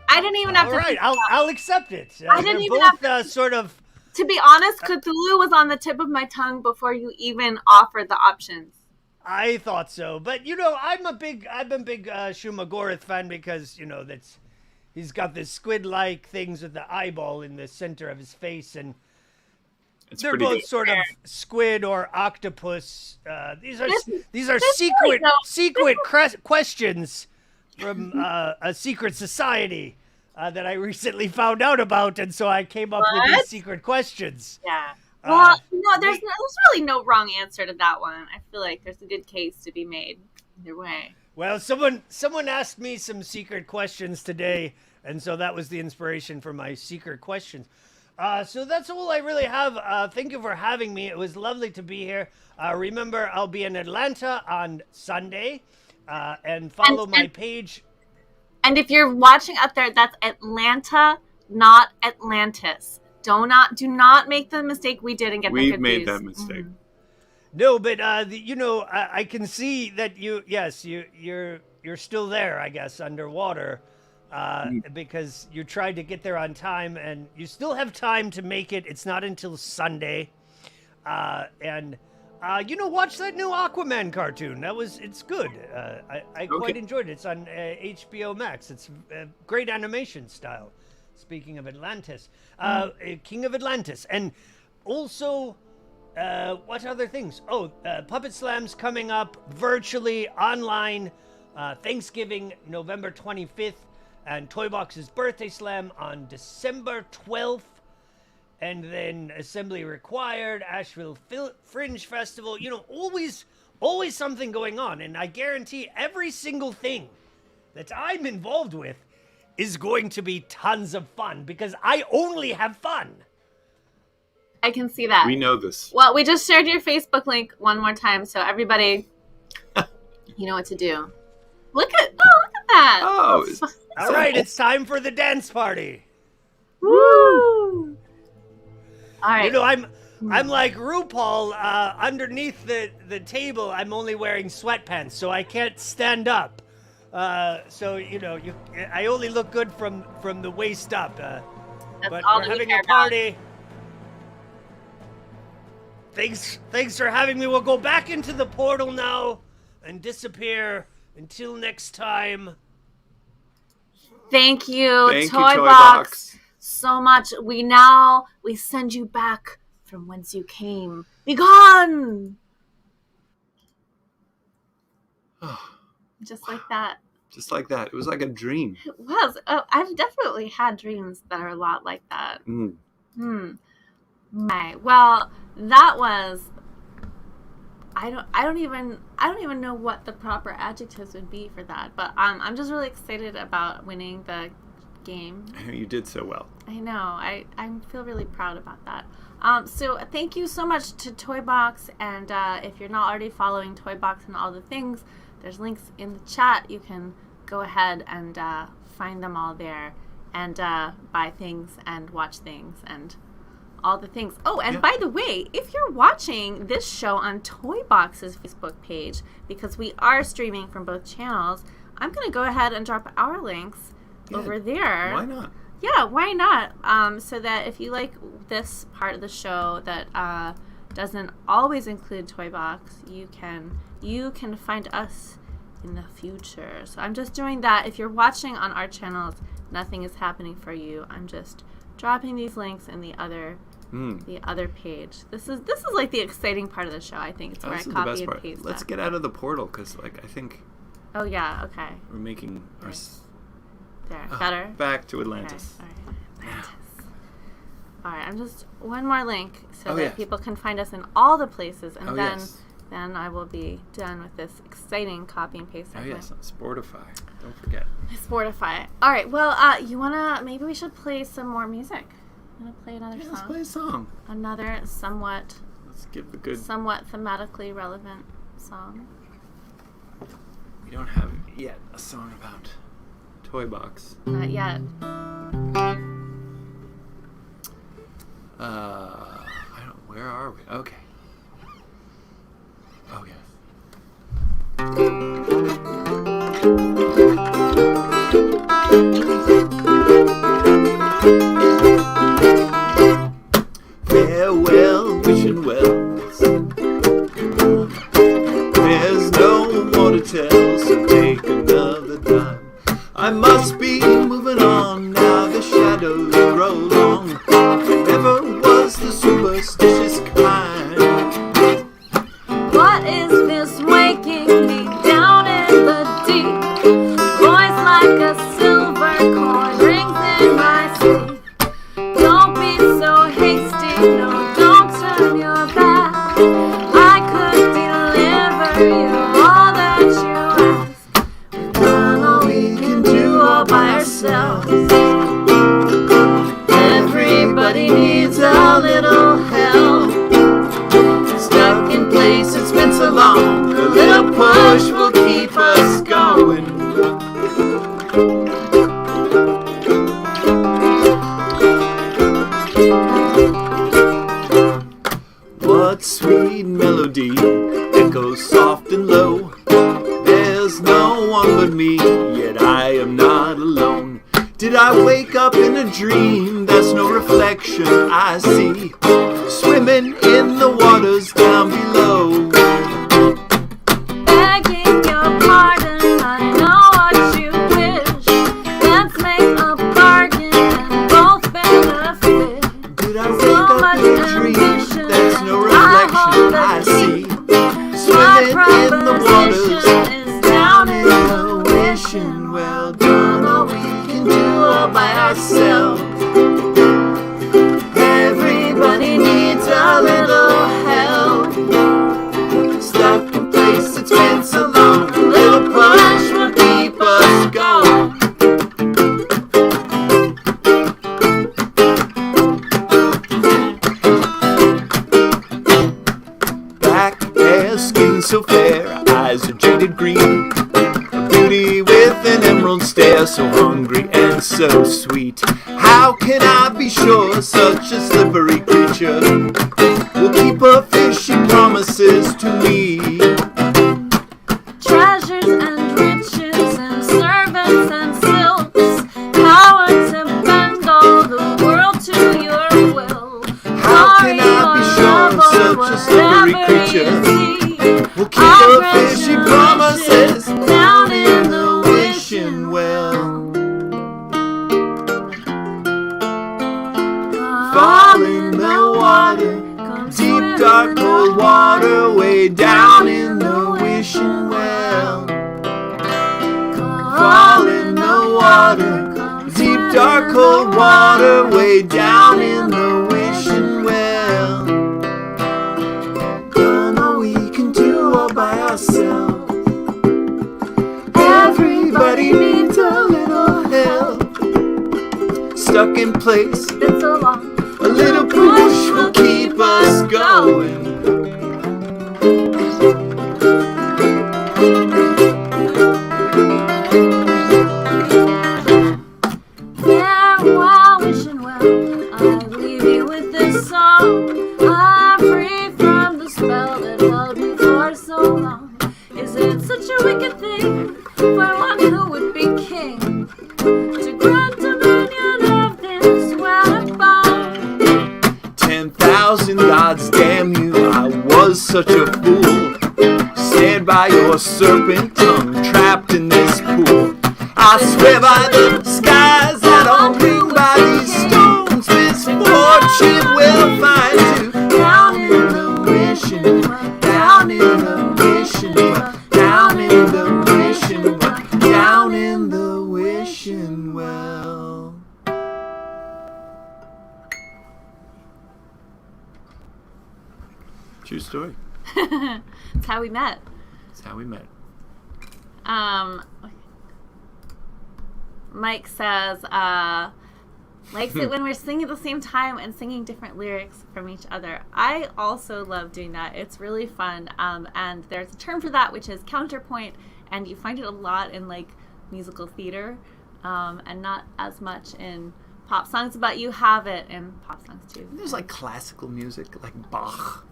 I didn't even have All to. right, I'll accept it. I didn't even both, have to. sort of. To be honest, Cthulhu was on the tip of my tongue before you even offered the options. I thought so, but I've been a big Shumagorath fan because he's got this squid-like things with the eyeball in the center of his face, and they're both sort of squid or octopus. These are secret questions from a secret society that I recently found out about, and so I came up with these secret questions. Yeah. Well, there's really no wrong answer to that one. I feel like there's a good case to be made either way. Well, someone asked me some secret questions today, and so that was the inspiration for my secret questions. So that's all I really have. Thank you for having me. It was lovely to be here. Remember, I'll be in Atlanta on Sunday, and follow my page. And if you're watching out there, that's Atlanta, not Atlantis. Do not make the mistake we did and get We've confused. made that mistake. Mm-hmm. No, but I can see that you're still there, I guess, underwater, because you tried to get there on time, and you still have time to make it. It's not until Sunday, and watch that new Aquaman cartoon. It's good. I quite enjoyed it. It's on HBO Max. It's great animation style. Speaking of Atlantis, King of Atlantis, and also. What other things? Puppet Slam's coming up virtually online, Thanksgiving, November 25th and TOYBOX's birthday slam on December 12th. And then Assembly Required, Asheville Fringe Festival. You know, always something going on. And I guarantee every single thing that I'm involved with is going to be tons of fun because I only have fun. I can see that. We know this. Well, we just shared your Facebook link one more time, so everybody, you know what to do. Look at that. Oh, All right, it's time for the dance party. Woo! All right. You know, I'm like RuPaul underneath the table. I'm only wearing sweatpants, so I can't stand up. So you know, I only look good from the waist up. But all we're that we having care a party. Thanks for having me. We'll go back into the portal now and disappear until next time. Thank you, Thank you, TOYBOX, so much. We send you back from whence you came. Be gone! Just like that. Just like that. It was like a dream. It was. Oh, I've definitely had dreams that are a lot like that. Well, that was. I don't even know what the proper adjectives would be for that. But I'm just really excited about winning the game. I know you did so well. I know. I feel really proud about that. So thank you so much to TOYBOX, and if you're not already following TOYBOX and all the things, there's links in the chat. You can go ahead and find them all there, and buy things and watch things and all the things. Oh, and by the way, if you're watching this show on TOYBOX's Facebook page, because we are streaming from both channels, I'm going to go ahead and drop our links over there. Why not? Yeah, why not? So that if you like this part of the show that doesn't always include TOYBOX, you can find us in the future. So I'm just doing that. If you're watching on our channels, nothing is happening for you. I'm just dropping these links in the other page. This is like the exciting part of the show. I think it's where I copy and paste. Let's get out of the portal because, like, I think. Oh yeah. Okay. We're making our. There. Better. Back to Atlantis. Okay. All right. Atlantis. All right. I'm just one more link so that people can find us in all the places, and then I will be done with this exciting copy and paste. Oh yes, Sportify. Don't forget. Sportify. All right. Well, maybe we should play some more music. I'm gonna play another song. Let's play a song. Another somewhat thematically relevant song. We don't have yet a song about TOYBOX. Not yet. Where are we? Okay. Oh yes. Farewell, wishing wells. There's no more to tell, so take another dime. I must be moving on now, the shadows grow long. Never was the superstitious kind. What is this waking me down in the deep? Voice like a silver coin rings in my sleep. Don't be so hasty, no, don't turn your back. I could deliver you all that you ask. We've done all we can do all by ourselves. Everybody needs a little help. Stuck in place, it's been so long. A little push will keep us going. What sweet melody echoes soft and low. There's no one but me, yet I am not alone. Did I wake up in a dream? There's no reflection I see, swimming in the waters down below. Begging your pardon, I know what you wish. Let's make a bargain and both benefit. Did I wake up in a dream? There's no reflection I see, swimming in the waters is down in the wishing. Well done, all we can skin so fair, eyes are jaded green. A beauty with an emerald stare, so hungry and so sweet. How can I be sure such a slippery creature will keep her fishy promises to me? Treasures and riches and servants and silks, power to bend all the world to your will. How can I be sure such a slippery creature will keep her fishy promises down in the wishing well? Fall in the water, deep dark cold water, way down in the wishing well. Fall in the water, deep dark cold water, way down in the wishing well. Done all we can do all by ourselves. Everybody needs a little help. Stuck in place, Been so long. a little push will keep us going. Farewell, wishing well. I leave you with this song. I'm free from the spell that held me for so long. Is it such a wicked thing for one who would be king to grant dominion of this weapon? 10,000 gods damn you, I was such a fool. Stand by your serpent tongue, trapped in this pool. I swear by the skies that I'll bring by these stones. Misfortune will find you down in the wishing well, down in the wishing well, down in the wishing well, down in the wishing well. True story. That's how we met. That's how we met. Mike says, likes it when we're singing at the same time and singing different lyrics from each other. I also love doing that. It's really fun. And there's a term for that, which is counterpoint, and you find it a lot in like musical theater, and not as much in pop songs, but you have it in pop songs too. There's like classical music, like Bach.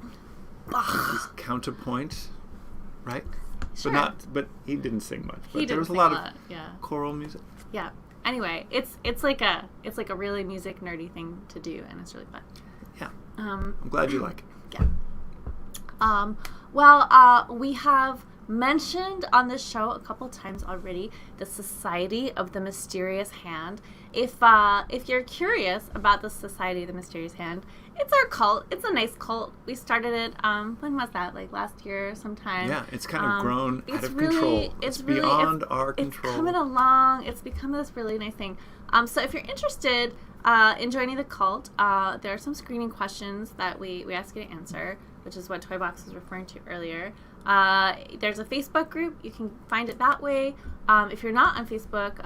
Bach. His counterpoint, right? Sure. But he didn't sing much. But He there didn't was a sing lot a lot, of yeah. choral music. Yeah. Anyway, it's like a really music nerdy thing to do, and it's really fun. Yeah. I'm glad you like it. Yeah. We have mentioned on this show a couple times already the Society of the Mysterious Hand. If you're curious about the Society of the Mysterious Hand, it's our cult. It's a nice cult. We started it, when was that? Like last year sometime. Yeah, it's kind of grown out of really, control. It's beyond our control. It's coming along. It's become this really nice thing. So if you're interested in joining the cult, there are some screening questions that we ask you to answer, which is what Toybox was referring to earlier. There's a Facebook group. You can find it that way. If you're not on Facebook,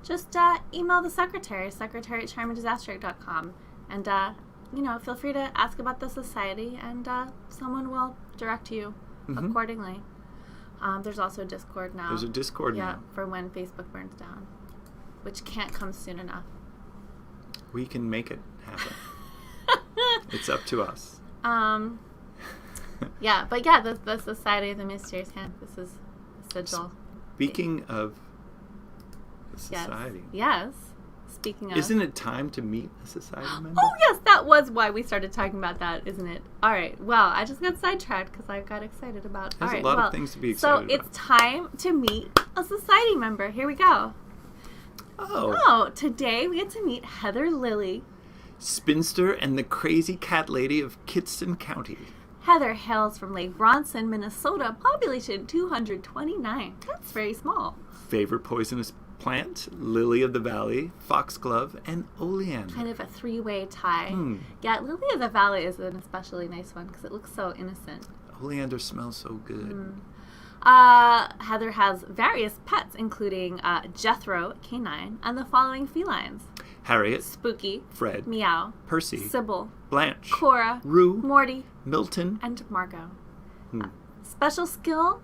just email the secretary@charmanddisaster.com, and feel free to ask about the society, and someone will direct you accordingly. There's also a Discord now. There's a Discord now. Yeah, for when Facebook burns down, which can't come soon enough. We can make it happen. It's up to us. Yeah, but yeah, the Society of the Mysterious Hand. This is sigil. Speaking of the society. Yes. Speaking of. Isn't it time to meet a society member? Oh, yes, that was why we started talking about that, isn't it? All right. Well, I just got sidetracked because I got excited about. There's a lot of things to be excited about. So it's time to meet a society member. Here we go. Oh, today we get to meet Heather Lilly, spinster and the crazy cat lady of Kittson County. Heather hails from Lake Bronson, Minnesota, population 229. That's very small. Favorite poisonous plant, lily of the valley, foxglove, and oleander. Kind of a three-way tie. Yeah, lily of the valley is an especially nice one because it looks so innocent. Oleander smells so good. Heather has various pets, including Jethro, canine, and the following felines: Harriet, Spooky, Fred, Meow, Percy, Sybil, Blanche, Cora, Rue, Morty, Milton, and Margot. Special skill?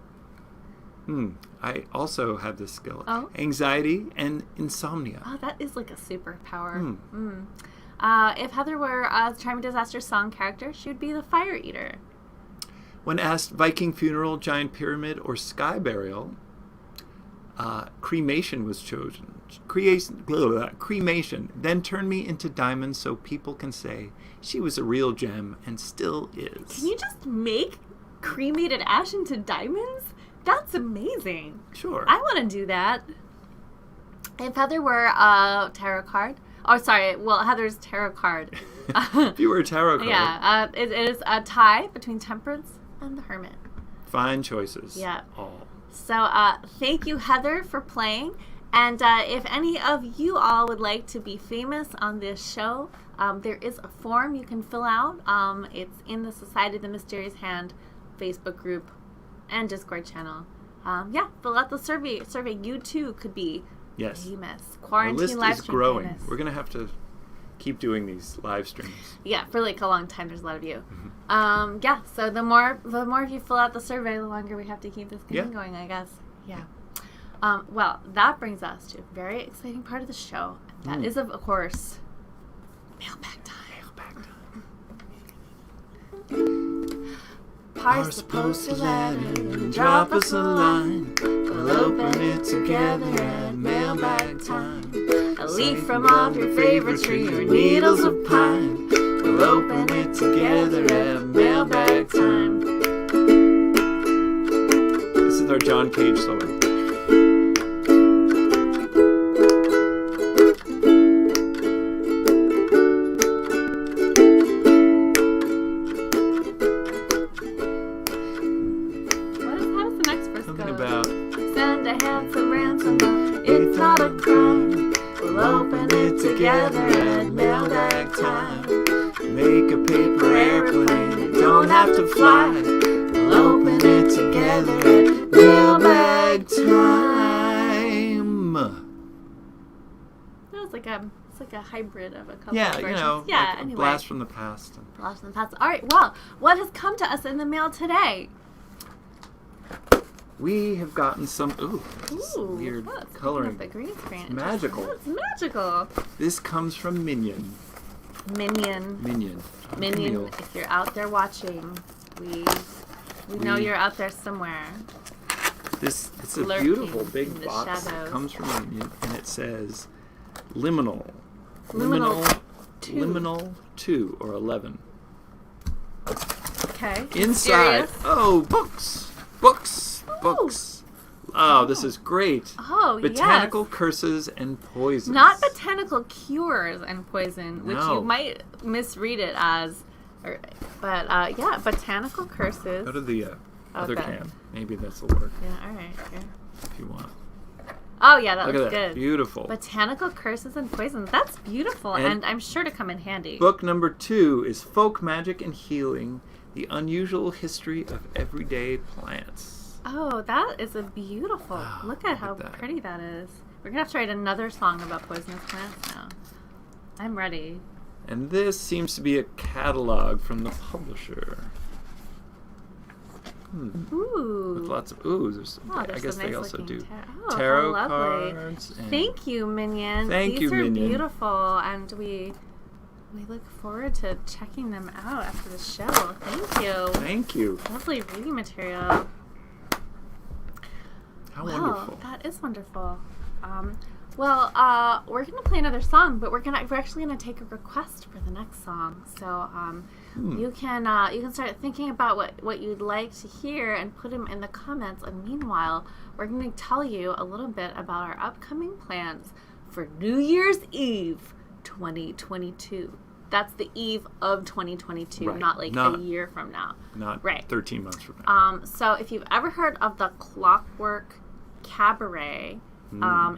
I also have this skill. Oh. Anxiety and insomnia. Oh, that is like a superpower. If Heather were a Charming Disaster song character, she would be the Fire Eater. When asked Viking funeral, giant pyramid, or sky burial, cremation was chosen. Cremation then turned me into diamonds so people can say she was a real gem and still is. Can you just make cremated ash into diamonds? That's amazing. Sure. I want to do that. If Heather were a tarot card, Heather's tarot card. If you were a tarot card. Yeah, it is a tie between Temperance and the Hermit. Fine choices. Yeah. All. So thank you, Heather, for playing. And if any of you all would like to be famous on this show, there is a form you can fill out. It's in the Society of the Mysterious Hand Facebook group and Discord channel. Fill out the survey. You too could be famous. Quarantine Our list live is stream growing. famous. We're going to have to keep doing these live streams. Yeah, for like a long time. There's a lot of you. So the more of you fill out the survey, the longer we have to keep this game going, I guess. Yeah. Well, that brings us to a very exciting part of the show. That is, of course, mailbag time. Parse the postal letter and drop us a line. We'll open it together at mailbag time. A leaf from off your favorite tree or needles of pine. We'll open it together at mailbag time. This is our John Cage solo. Together at mailbag time. Make a paper airplane, you don't have to fly. We'll open it together at mailbag time. It's like a hybrid of a couple of versions. Like a blast from the past. Blast from the past. All right, well, what has come to us in the mail today? We have gotten some weird coloring. The green screen. It's magical. It's magical. This comes from Minion. Minion, if you're out there watching, we know you're out there somewhere. It's a beautiful big box that comes from Minion, and it says Liminal 2 or 11. Okay. Inside, books. Oh, this is great. Oh, Botanical curses and poisons. Not botanical cures and poison, which you might misread it as. Botanical curses. Go to the other can. Maybe this will work. Yeah, all right. Okay. If you want. Oh, yeah, that Look looks at that. good. Beautiful. Botanical curses and poisons. That's beautiful, and I'm sure to come in handy. Book number 2 is Folk Magic and Healing, The Unusual History of Everyday Plants. Oh, that is a beautiful. Look at how pretty that is. We're going to have to write another song about poisonous plants now. I'm ready. And this seems to be a catalog from the publisher. Ooh. With lots of oohs. I guess they also do tarot cards. Thank you, Minion. These are Minion. Beautiful, and we look forward to checking them out after the show. Thank you. Lovely reading material. How wonderful. That is wonderful. We're going to play another song, but we're actually going to take a request for the next song. So you can start thinking about what you'd like to hear and put them in the comments. And meanwhile, we're going to tell you a little bit about our upcoming plans for New Year's Eve 2022. That's the eve of 2022, not a year from now. Not 13 months from now. So if you've ever heard of the Clockwork Cabaret,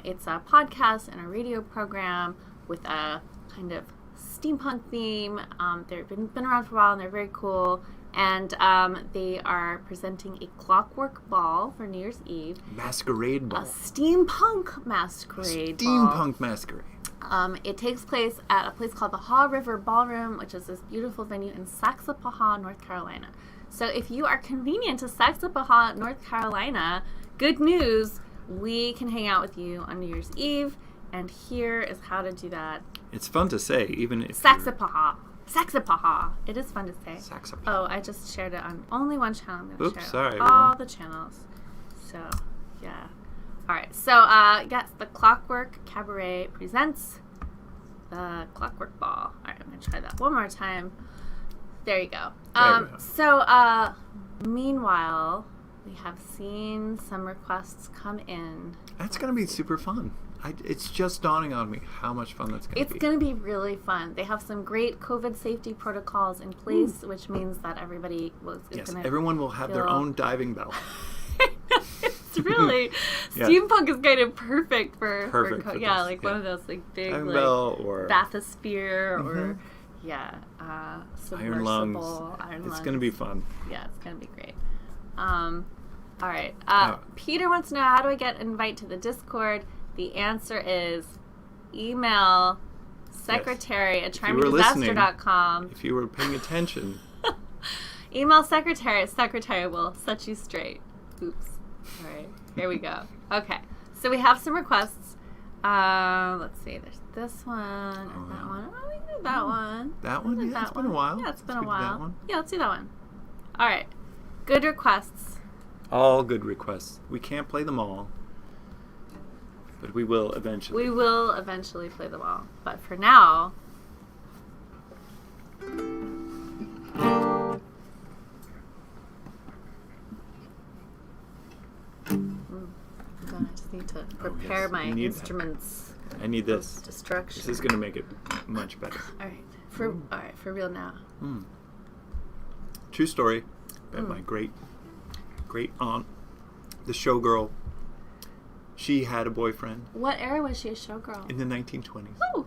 it's a podcast and a radio program with a kind of steampunk theme. They've been around for a while and they're very cool. And they are presenting a clockwork ball for New Year's Eve. Masquerade ball. A steampunk masquerade masquerade. It takes place at a place called the Haw River Ballroom, which is this beautiful venue in Saxapahaw, North Carolina. So if you are convenient to Saxapahaw, North Carolina, good news, we can hang out with you on New Year's Eve. And here is how to do that. It's fun to say, even if Saxapahaw. Saxapahaw. It is fun to say. Saxapahaw. Oh, I just shared it on only one channel. I'm going to share sorry, it on all everyone. the channels. So, yeah. All right. So, yes, the Clockwork Cabaret presents the Clockwork Ball. All right, I'm going to try that one more time. There you go. There we go. So, meanwhile, we have seen some requests come in. That's going to be super fun. It's just dawning on me how much fun that's going to be. It's going to be really fun. They have some great COVID safety protocols in place, which means that everybody is going to everyone will have their own diving bell. It's really Yeah. steampunk is kind of perfect for Perfect for one this, of those like big Diving like bell or bathysphere or iron lungs. Iron It's lungs. going to be fun. Yeah, it's going to be great. All right. Peter wants to know, how do I get an invite to the Discord? The answer is email secretary at charmingdisaster.com. If you were paying attention. Email secretary. Secretary will set you straight. Oops. All right. Here we go. Okay. So we have some requests. Let's see. There's this one and that one. Oh, we can do that one. That one? Yeah, it's been a while. Yeah, it's been Let's a do that while. one. Yeah, let's do that one. All right. Good requests. All good requests. We can't play them all. But we will eventually. We will eventually play them all. But for now... I just need to prepare my instruments. I need this. Destruction. This is going to make it much better. All right. For real now. True story about my great aunt, the showgirl. She had a boyfriend. What era was she a showgirl? In the 1920s. Oh,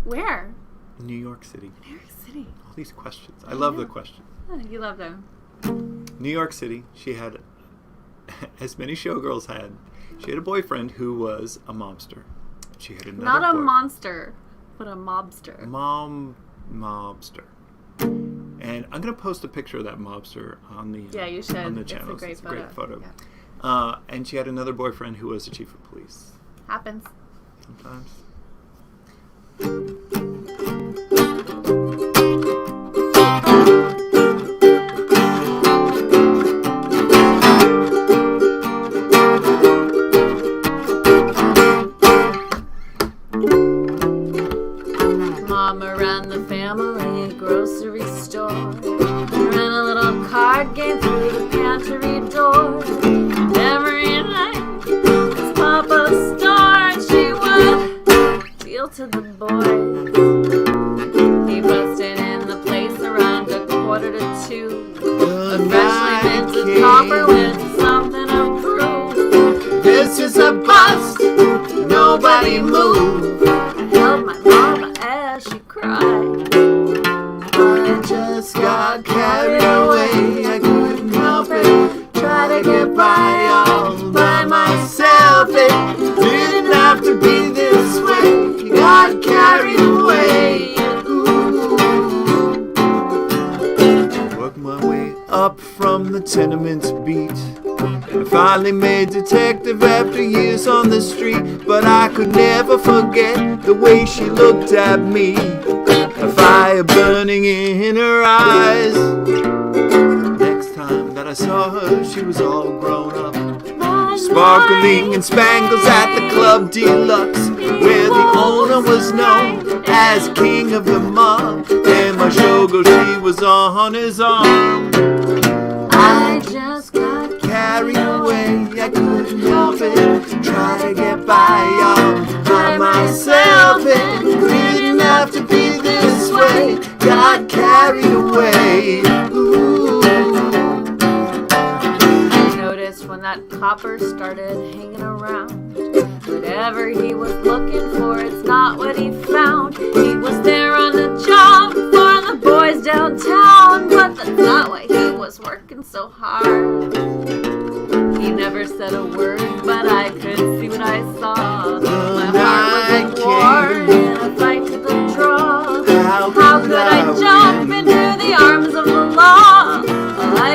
where? New York City. New York City. All these questions. I love the questions. Oh, you love them. New York City. She had, as many showgirls had, she had a boyfriend who was a mobster. She had another Not a boyfriend. monster, but a mobster. Mobster. And I'm going to post a picture of that mobster on the you should. on the It's channel. a great It's a great photo. Yeah. And she had another boyfriend who was the chief of police. Happens. Sometimes. Mama ran the family grocery store. Ran a little card game through the pantry door. And every night, as Papa starred, she would deal to the boys. He busted in the place around 1:45. A freshly minted copper with something to prove. This is a bust. Nobody move. I held my mama as she cried. I just got carried away. I couldn't help it. Try to get by all by myself. It didn't have to be this way. You got carried away. Ooh. Worked my way up from the tenements beat. I finally made detective after years on the street. But I could never forget the way she looked at me. A fire burning in her eyes. Next time that I saw her, she was all grown up, sparkling in spangles at the Club Deluxe, where the owner was known as King of the Mob. And my showgirl, she was on his arm. I just got Carried away, I couldn't help it. Try to get by all by myself. It didn't have to be this way. Got carried away. Ooh. I noticed when that copper started hanging around. Whatever he was looking for, it's not what he found. He was there on the job for the boys downtown, but that's not why he was working so hard. He never said a word, but I could see what I saw. My heart was at war in a fight to the draw. How could I jump into the arms of the law? I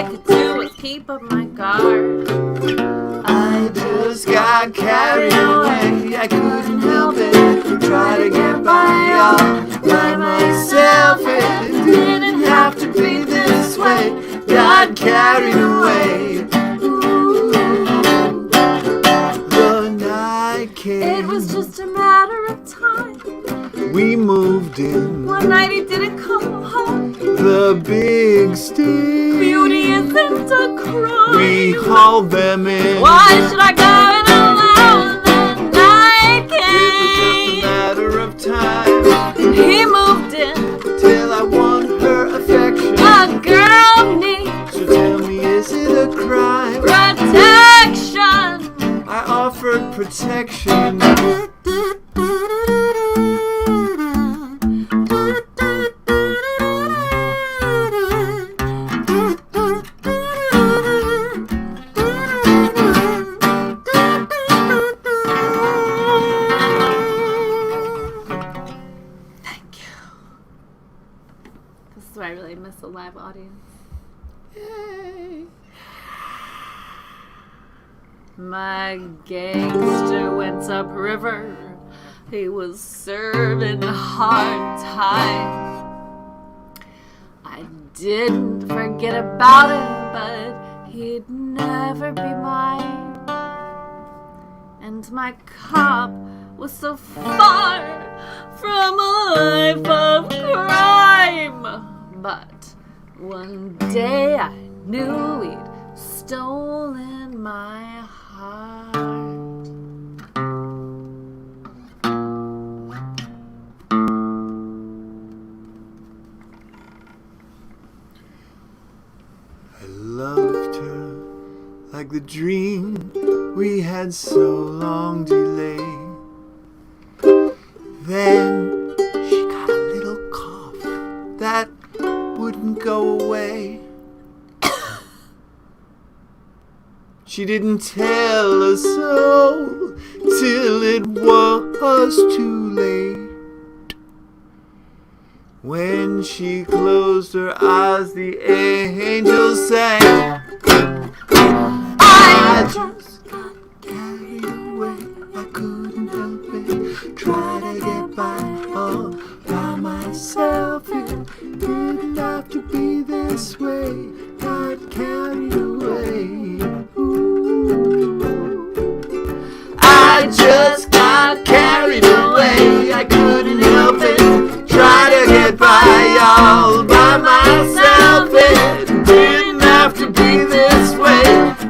got carried away. I couldn't help it. Try to get by all by myself. It didn't have to be this way. Got carried away. The night came. It was just a matter of time. We moved in. One night he didn't come home. The big stick. Beauty isn't a crime. We hauled them in. Why should I go it alone? The night It was just a came. matter of time He moved in. till I won her affection. A girl needs So tell me, is it a crime? protection. I offered protection. Thank you. This is where I really miss a live audience. My gangster went upriver. He was serving hard time. I didn't forget about him, but he'd never be mine. And my cop was so far from a life of crime. But one day I knew he'd stolen my heart. I loved her like the dream we had so long delayed. Then she got a little cough that wouldn't go away. She didn't tell us so till it was too late. When she closed her eyes, the angel sang. I just got carried away. I couldn't help it. Try to get by all by myself. It didn't have to be this way. Got carried away. I just got carried away. I couldn't help it. Try to get by all by myself. It didn't have to be this way.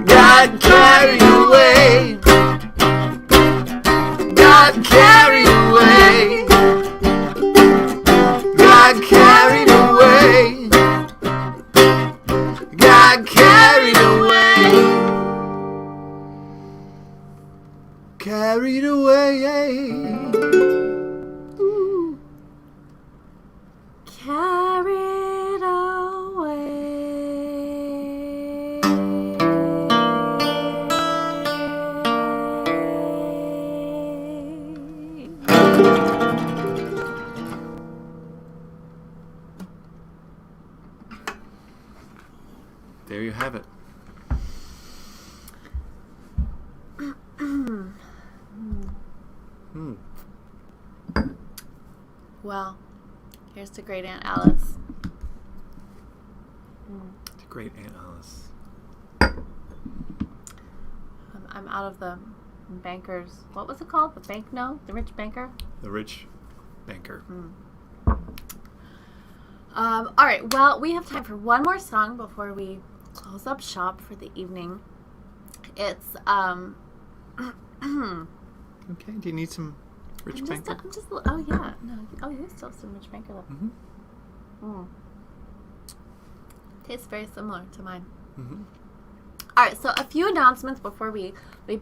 Got carried away. Got carried away. Got carried away. Got carried away. Carried away. Carried There you have it. Well, here's to great Aunt Alice. The great Aunt Alice. I'm out of the banker's. What was it called? The bank? No, the rich banker. The rich banker. All right. Well, we have time for one more song before we close up shop for the evening. It's Okay, do you need some rich banker? Oh yeah, no. Oh, you still have some rich banker left. Tastes very similar to mine. All right, so a few announcements before we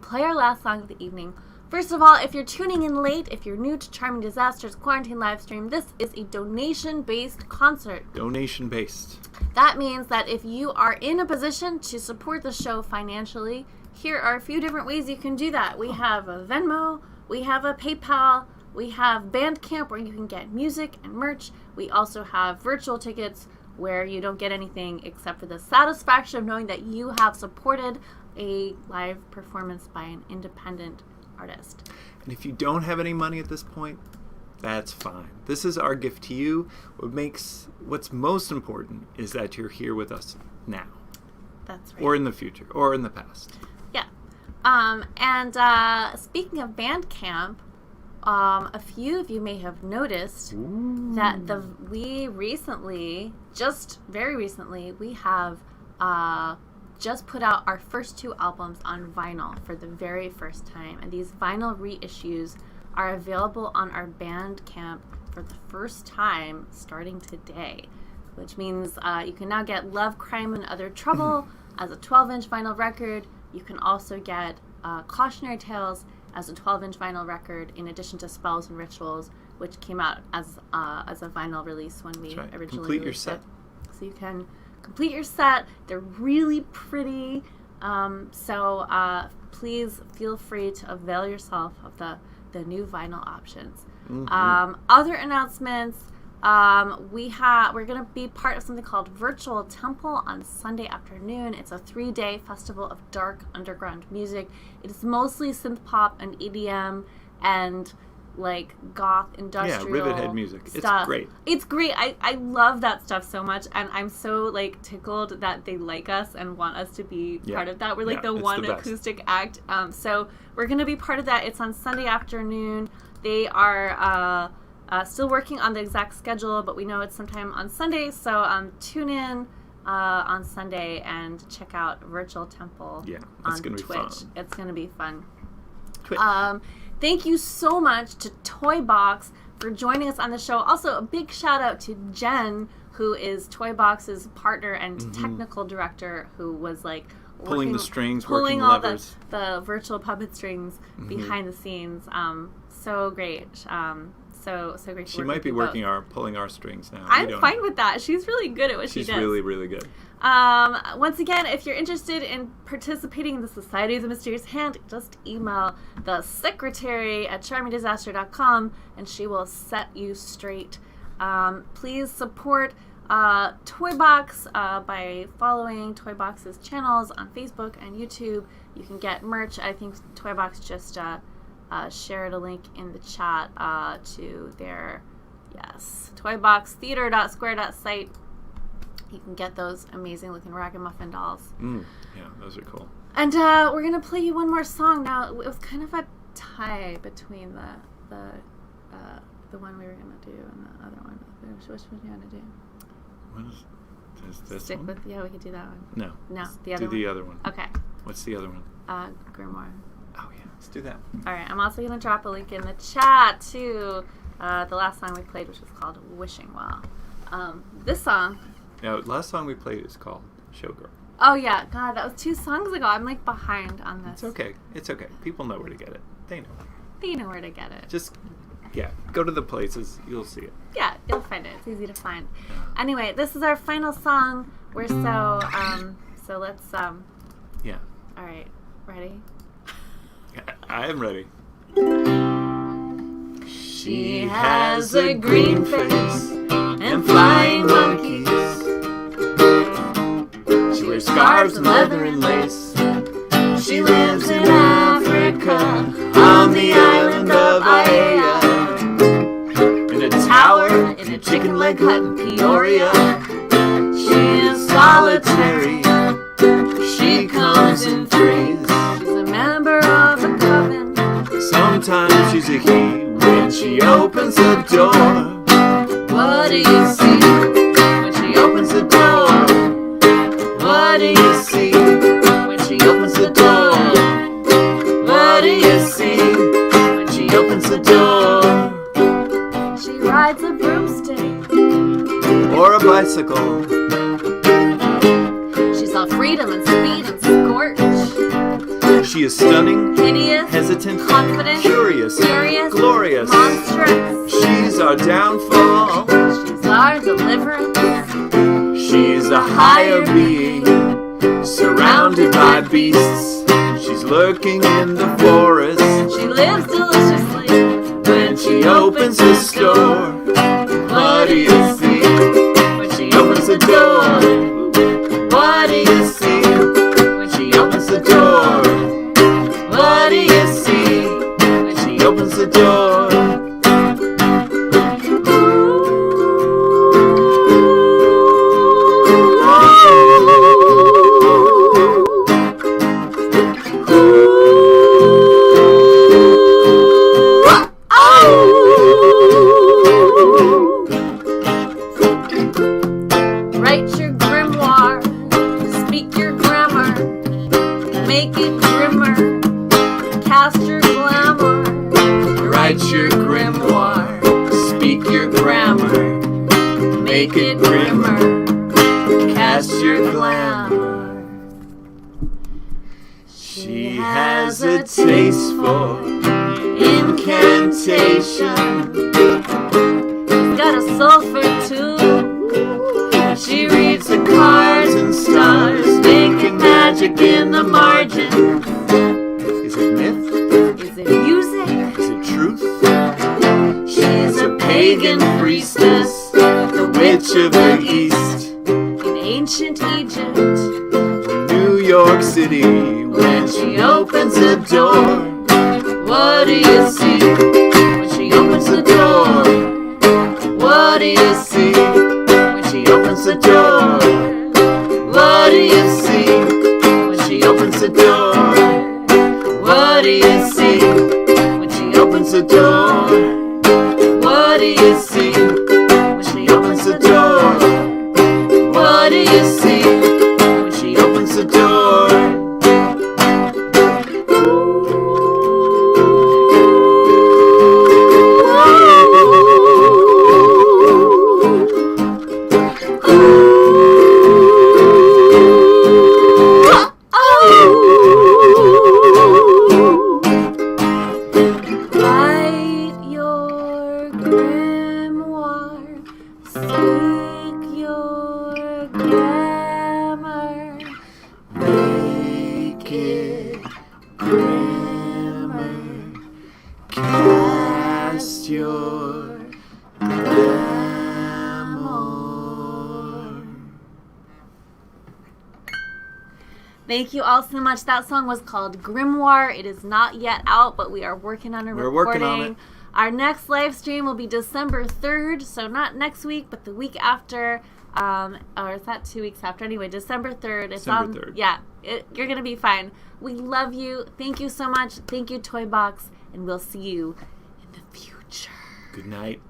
play our last song of the evening. First of all, if you're tuning in late, if you're new to Charming Disasters Quarantine Livestream, this is a donation-based concert. Donation-based. That means that if you are in a position to support the show financially, here are a few different ways you can do that. We have a Venmo, we have a PayPal, we have Bandcamp where you can get music and merch. We also have virtual tickets where you don't get anything except for the satisfaction of knowing that you have supported a live performance by an independent artist. And if you don't have any money at this point, that's fine. This is our gift to you. What's most important is that you're here with us now. That's right. Or in the future, or in the past. Yeah. And speaking of Bandcamp, a few of you may have noticed that very recently, we have just put out our first 2 albums on vinyl for the very first time. And these vinyl reissues are available on our Bandcamp for the first time starting today, which means you can now get Love, Crime, and Other Trouble as a 12-inch vinyl record. You can also get Cautionary Tales as a 12-inch vinyl record, in addition to Spells and Rituals, which came out as a vinyl release when we originally complete your released set. it. So you can complete your set. They're really pretty. So please feel free to avail yourself of the new vinyl options. Other announcements. We're going to be part of something called Virtual Temple on Sunday afternoon. It's a 3-day festival of dark underground music. It is mostly synth pop and EDM and like goth industrial Rivethead music. stuff. It's great. It's great. I love that stuff so much, and I'm so like tickled that they like us and want us to be part of that. We're like the one acoustic act. So we're going to be part of that. It's on Sunday afternoon. They are still working on the exact schedule, but we know it's sometime on Sunday, so tune in on Sunday and check out Virtual Temple on gonna Twitch. Be fun. It's going to be fun. Twitch. Thank you so much to TOYBOX for joining us on the show. Also, a big shout out to Jen, who is TOYBOX's partner and technical director, who was like pulling the strings, pulling working all levers. the virtual puppet strings behind the scenes. So great. So great. She might be pulling our strings now. I'm fine with that. She's really good at what she does. She's really, really good. Once again, if you're interested in participating in the Society of the Mysterious Hand, just email the secretary at charmingdisaster.com and she will set you straight. Please support TOYBOX by following TOYBOX's channels on Facebook and YouTube. You can get merch. I think TOYBOX just shared a link in the chat to their TOYBOXTheater.square.site. You can get those amazing looking ragamuffin dolls. Yeah, those are cool. And we're gonna play you one more song. Now it was kind of a tie between the one we were gonna do and the other one. Which one do you want to do? What is this Stick one? with we could do that one. No, the other do one. the other one. Okay. What's the other one? Grimoire. Oh yeah, let's do that. All right. I'm also gonna drop a link in the chat to the last song we played, which was called "Wishing Well." This song. Now, last song we played is called "Showgirl." Oh yeah, God, that was 2 songs ago. I'm like behind on this. It's okay. People know where to get it. They know. They know where to get it. Just go to the places. You'll see it. Yeah, you'll find it. It's easy to find. Anyway, this is our final song. We're so let's Yeah. All right, ready? I am ready. She has a green face and flying monkeys. She wears scarves and leather and lace. She lives in Africa on the island of Aiea. In a tower, in a chicken leg hut in Peoria. She is solitary. She comes in threes. She's a member of the coven. Sometimes she's a he when she opens the door. What do you see when she opens the door? What do you see when she opens the door? What do you see when she opens the door? She rides a broomstick. Or a bicycle. She's all freedom and speed and scorch. She is stunning, Hideous, hesitant, confident, curious, glorious. monstrous. She's our downfall. She's our deliverance. She's a higher being, surrounded by beasts. She's lurking in the forest. She lives deliciously. When she opens the store, what do you see? When she opens the door, what do you see? When she opens the door. opens the door. Write your grimoire, speak your grammar, make it grimmer, cast your glamour. Write your grimoire, speak your grammar, make it grimmer, cast your glamour. She has a taste for incantation. Got a sulfur too. She reads the cards and stars, making magic in the margin. Is it myth? Is it music? Is it truth? She's a pagan priestess, the witch of the East. In ancient Egypt, New York City, when she opens the door, what do you see? When she opens the door, what do you see? When she opens the door, what do you see? When she opens the door, what do you see? When she opens the door, what do you see? When she opens the door, what do you see? When she opens the door. write your grimoire, speak your grammar, make it grimmer, Cast your glamour. Thank you all so much. That song was called Grimoire. It is not yet out, but we are working on a We're recording. working on it. Our next live stream will be December 3rd, so not next week, but the week after. Or is that 2 weeks after? Anyway, December 3rd. It's December on. 3rd. Yeah, you're going to be fine. We love you. Thank you so much. Thank you, Toybox, and we'll see you in the future. Good night.